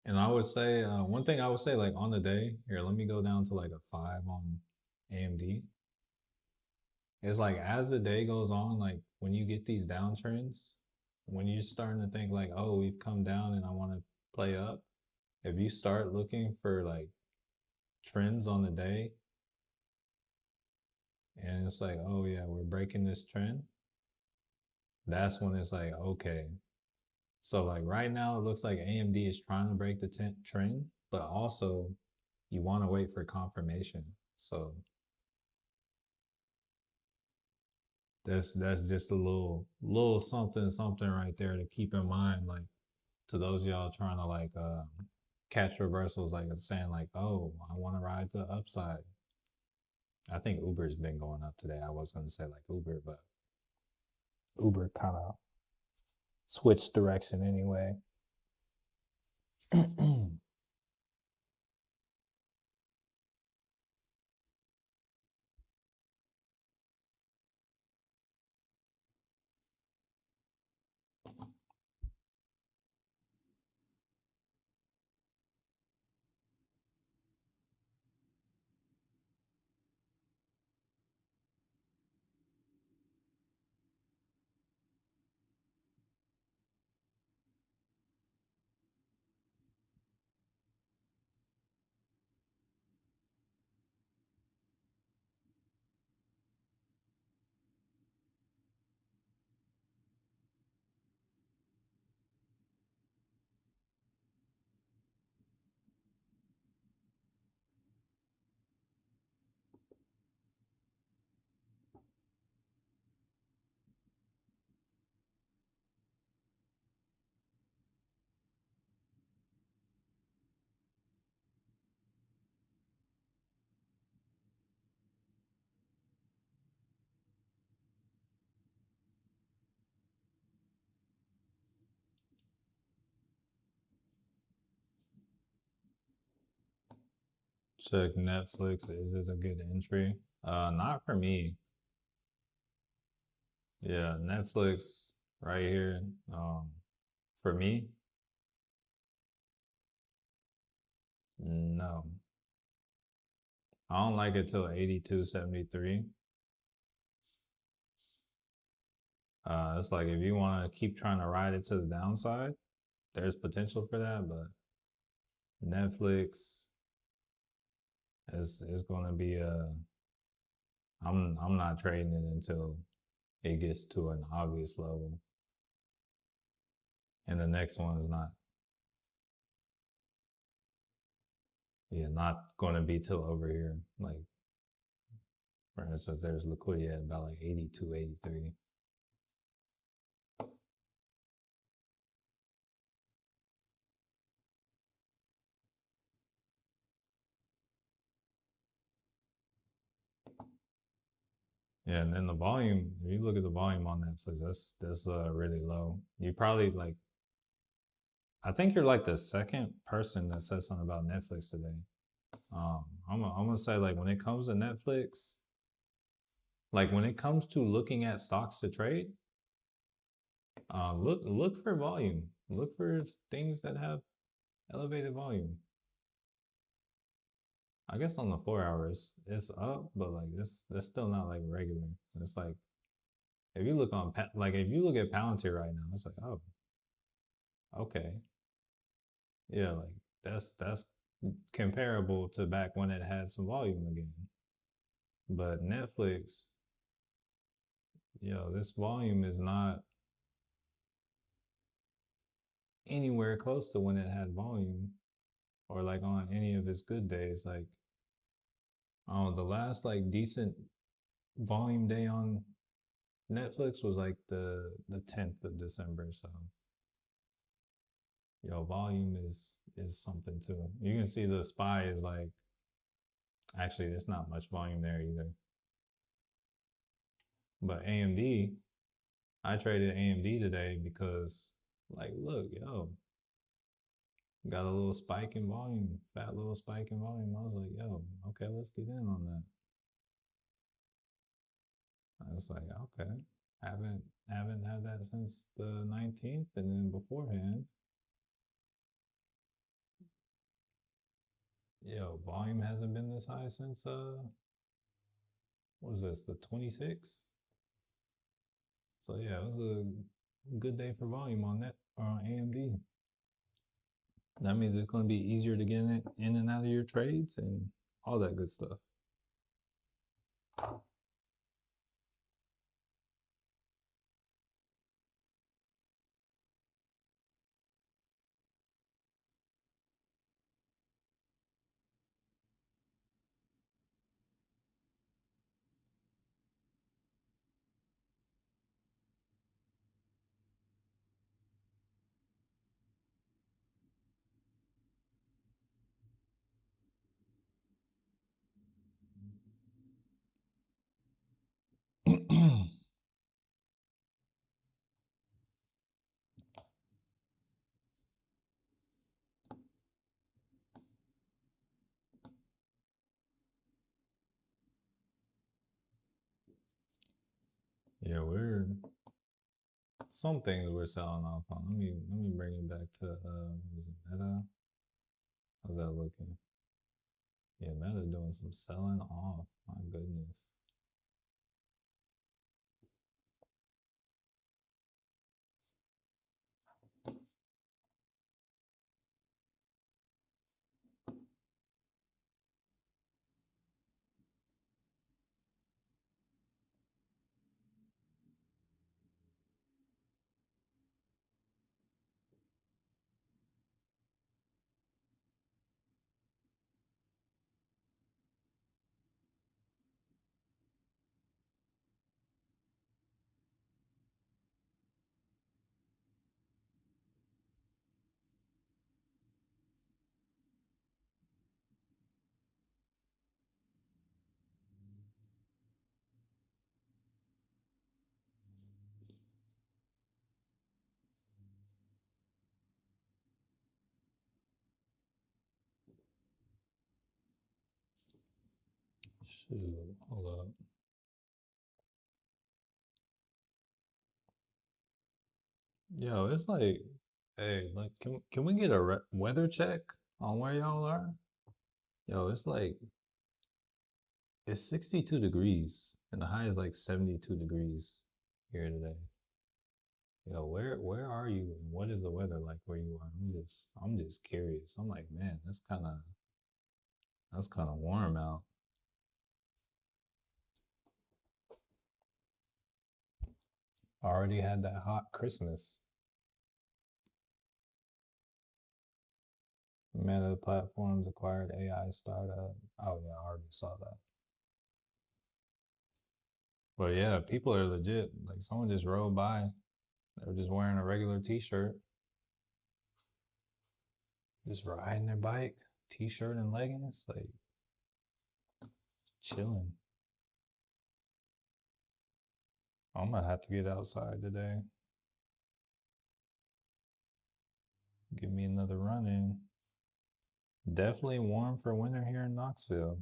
and I would say one thing I would say like on the day here. Let me go down to like a 5 on AMD. It's like as the day goes on, like when you get these downtrends, when you're starting to think like, oh, we've come down and I want to play up. If you start looking for like trends on the day, and it's like, oh yeah, we're breaking this trend, that's when it's like, okay. So like right now, it looks like AMD is trying to break the trend, but also you want to wait for confirmation. So that's just a little something right there to keep in mind. Like to those of y'all trying to like catch reversals, like saying like, oh, I want to ride the upside. I think Uber's been going up today. I was going to say like Uber, but Uber kind of switched direction anyway. Check Netflix. Is it a good entry? Not for me. Yeah, Netflix right here. For me, no. I don't like it till 82.73. It's like if you want to keep trying to ride it to the downside, there's potential for that, but Netflix is going to be I'm not trading it until it gets to an obvious level, and the next one is not. Yeah, not going to be till over here. Like for instance, there's liquidity at about like 82, 83. Yeah, and then the volume, if you look at the volume on Netflix, that's really low. You probably like I think you're like the second person that said something about Netflix today. I'm gonna say like when it comes to Netflix, like when it comes to looking at stocks to trade, look for volume. Look for things that have elevated volume. I guess on the 4 hours it's up, but like this that's still not like regular. It's like if you look on like if you look at Palantir right now, it's like oh okay yeah like that's comparable to back when it had some volume again. But Netflix, this volume is not anywhere close to when it had volume or like on any of its good days. Like, oh, the last like decent volume day on Netflix was like the 10th of December. So, volume is something too. You can see the SPY is like actually there's not much volume there either. But AMD, I traded AMD today because like look, got a little spike in volume, fat little spike in volume. I was like, okay, let's get in on that. I was like, okay, haven't had that since the 19th, and then beforehand, volume hasn't been this high since what was this, the 26th? So yeah, it was a good day for volume on that on AMD. That means it's going to be easier to get in and out of your trades and all that good stuff. Yeah, we're some things we're selling off on. Let me bring it back to is it Meta? How's that looking? Yeah, Meta doing some selling off. My goodness. Shoot, hold up. Yo, it's like, hey, like, can we get a weather check on where y'all are? Yo, it's like it's 62 degrees and the high is like 72 degrees here today. Yo, where are you and what is the weather like where you are? I'm just curious. I'm like, man, that's kind of warm out. Already had that hot Christmas. Meta platforms acquired AI startup. Oh yeah, I already saw that. But yeah, people are legit. Like someone just rode by. They were just wearing a regular t-shirt, just riding their bike, t-shirt and leggings, like chilling. I'm gonna have to get outside today. Give me another run in. Definitely warm for winter here in Knoxville.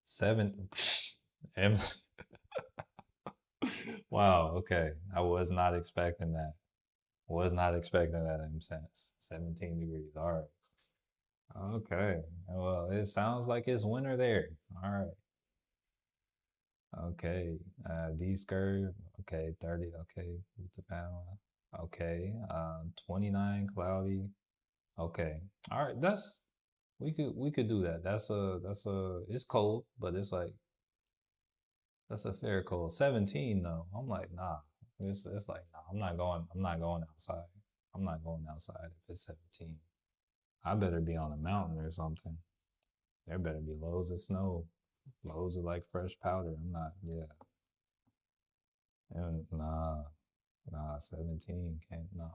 Seven. Wow. Okay. I was not expecting that. Was not expecting that in sense. 17 degrees. All right. Okay. Well, it sounds like it's winter there. All right. Okay. D curve. Okay. 30. Okay. With the panel. Okay. 29 cloudy. Okay. All right. We could do that. That's a it's cold, but it's like that's a fair cold. 17 though. I'm like, nah. It's like, nah, I'm not going outside. I'm not going outside if it's 17. I better be on a mountain or something. There better be loads of snow, loads of like fresh powder. I'm not, yeah. And nah, 17 can't, nah.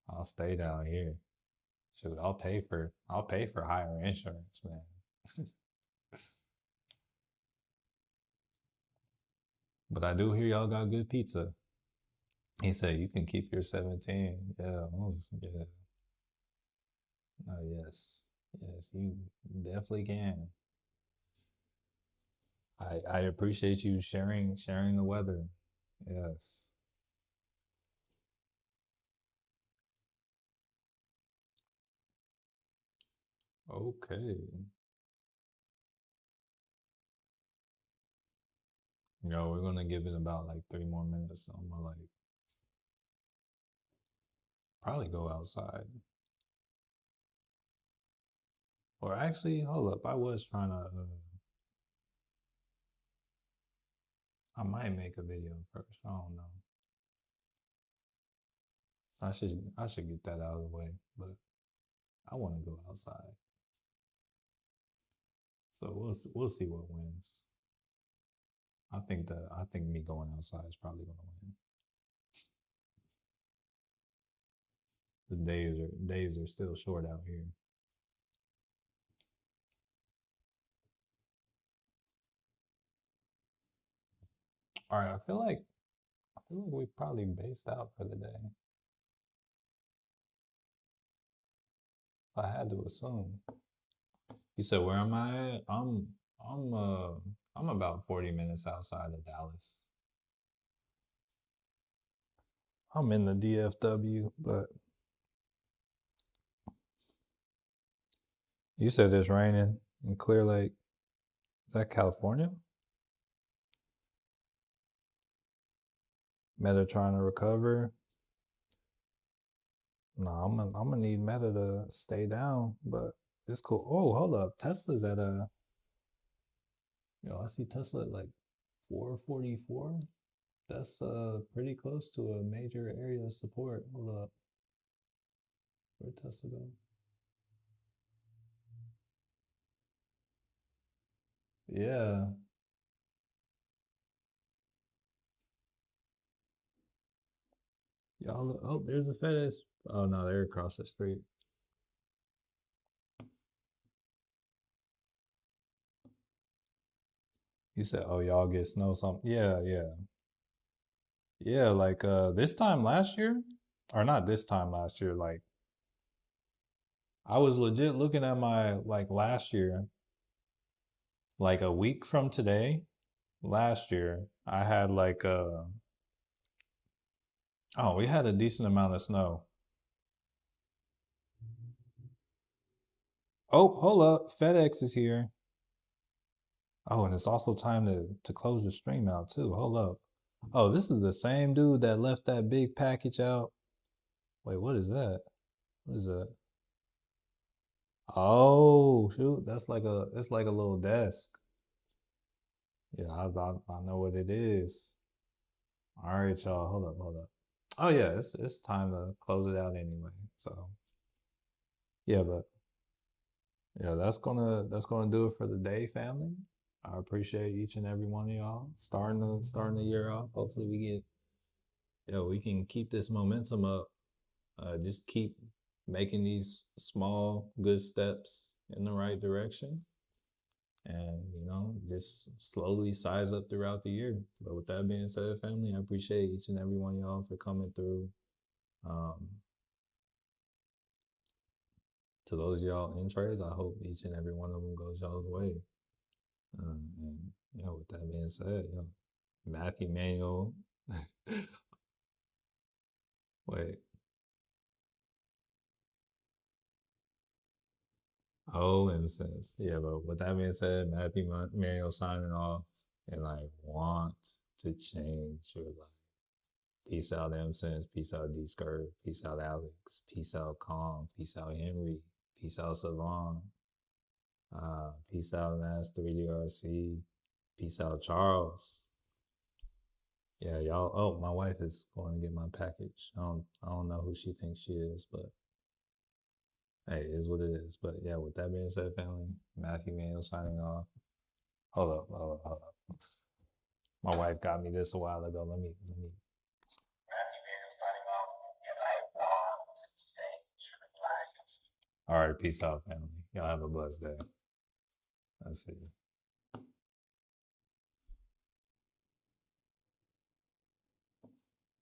I'll stay down here. Shoot, I'll pay for higher insurance, man. But I do hear y'all got good pizza. He said you can keep your 17. Yeah, yeah. Oh yes. Yes, you definitely can. I appreciate you sharing the weather. Yes. Okay. We're gonna give it about like 3 more minutes. So I'm gonna like probably go outside. Or actually, hold up. I was trying to. I might make a video first. I don't know. I should get that out of the way. But I want to go outside. So we'll see what wins. I think me going outside is probably gonna win. The days are still short out here. All right, I feel like we probably based out for the day. If I had to assume. You said where am I at? I'm about 40 minutes outside of Dallas. I'm in the DFW, but you said it's raining in Clear Lake. Is that California? Meta trying to recover. No, I'm gonna need Meta to stay down, but it's cool. Oh, hold up. Tesla's at a I see Tesla at like 444. That's pretty close to a major area of support. Hold up. Where Tesla go? Yeah. Y'all, oh, there's a FedEx. Oh no, they're across the street. You said, oh, y'all get snow something. Yeah, yeah. Yeah, like, this time last year, or not this time last year, like I was legit looking at my like last year, like a week from today, last year, I had like oh, we had a decent amount of snow. Oh, hold up. FedEx is here. Oh, and it's also time to close the stream out too. Hold up. Oh, this is the same dude that left that big package out. Wait, what is that? What is that? Oh, shoot. It's like a little desk. Yeah, I know what it is. All right, y'all. Hold up, hold up. Oh yeah, it's time to close it out anyway. So yeah, but yeah, that's gonna do it for the day, family. I appreciate each and every one of y'all starting the year off. Hopefully we can keep this momentum up. Just keep making these small good steps in the right direction, and just slowly size up throughout the year. But with that being said, family, I appreciate each and every one of y'all for coming through. Um, to those of y'all in trades, I hope each and every one of them goes y'all's way. And with that being said, Matthew Manuel, wait, OM sense. Yeah, but with that being said, Matthew Manuel signing off, and I want to change your life. Peace out, M Sense. Peace out, D Skirt. Peace out, Alex. Peace out, Calm. Peace out, Henry. Peace out, Savon. Peace out, Mass 3DRC. Peace out, Charles. Yeah, y'all. Oh, my wife is going to get my package. I don't know who she thinks she is, but hey, it is what it is. But yeah, with that being said, family, Matthew Manuel signing off. Hold up. My wife got me this a while ago. Let me. All right, peace out, family. Y'all have a blessed day. I see you.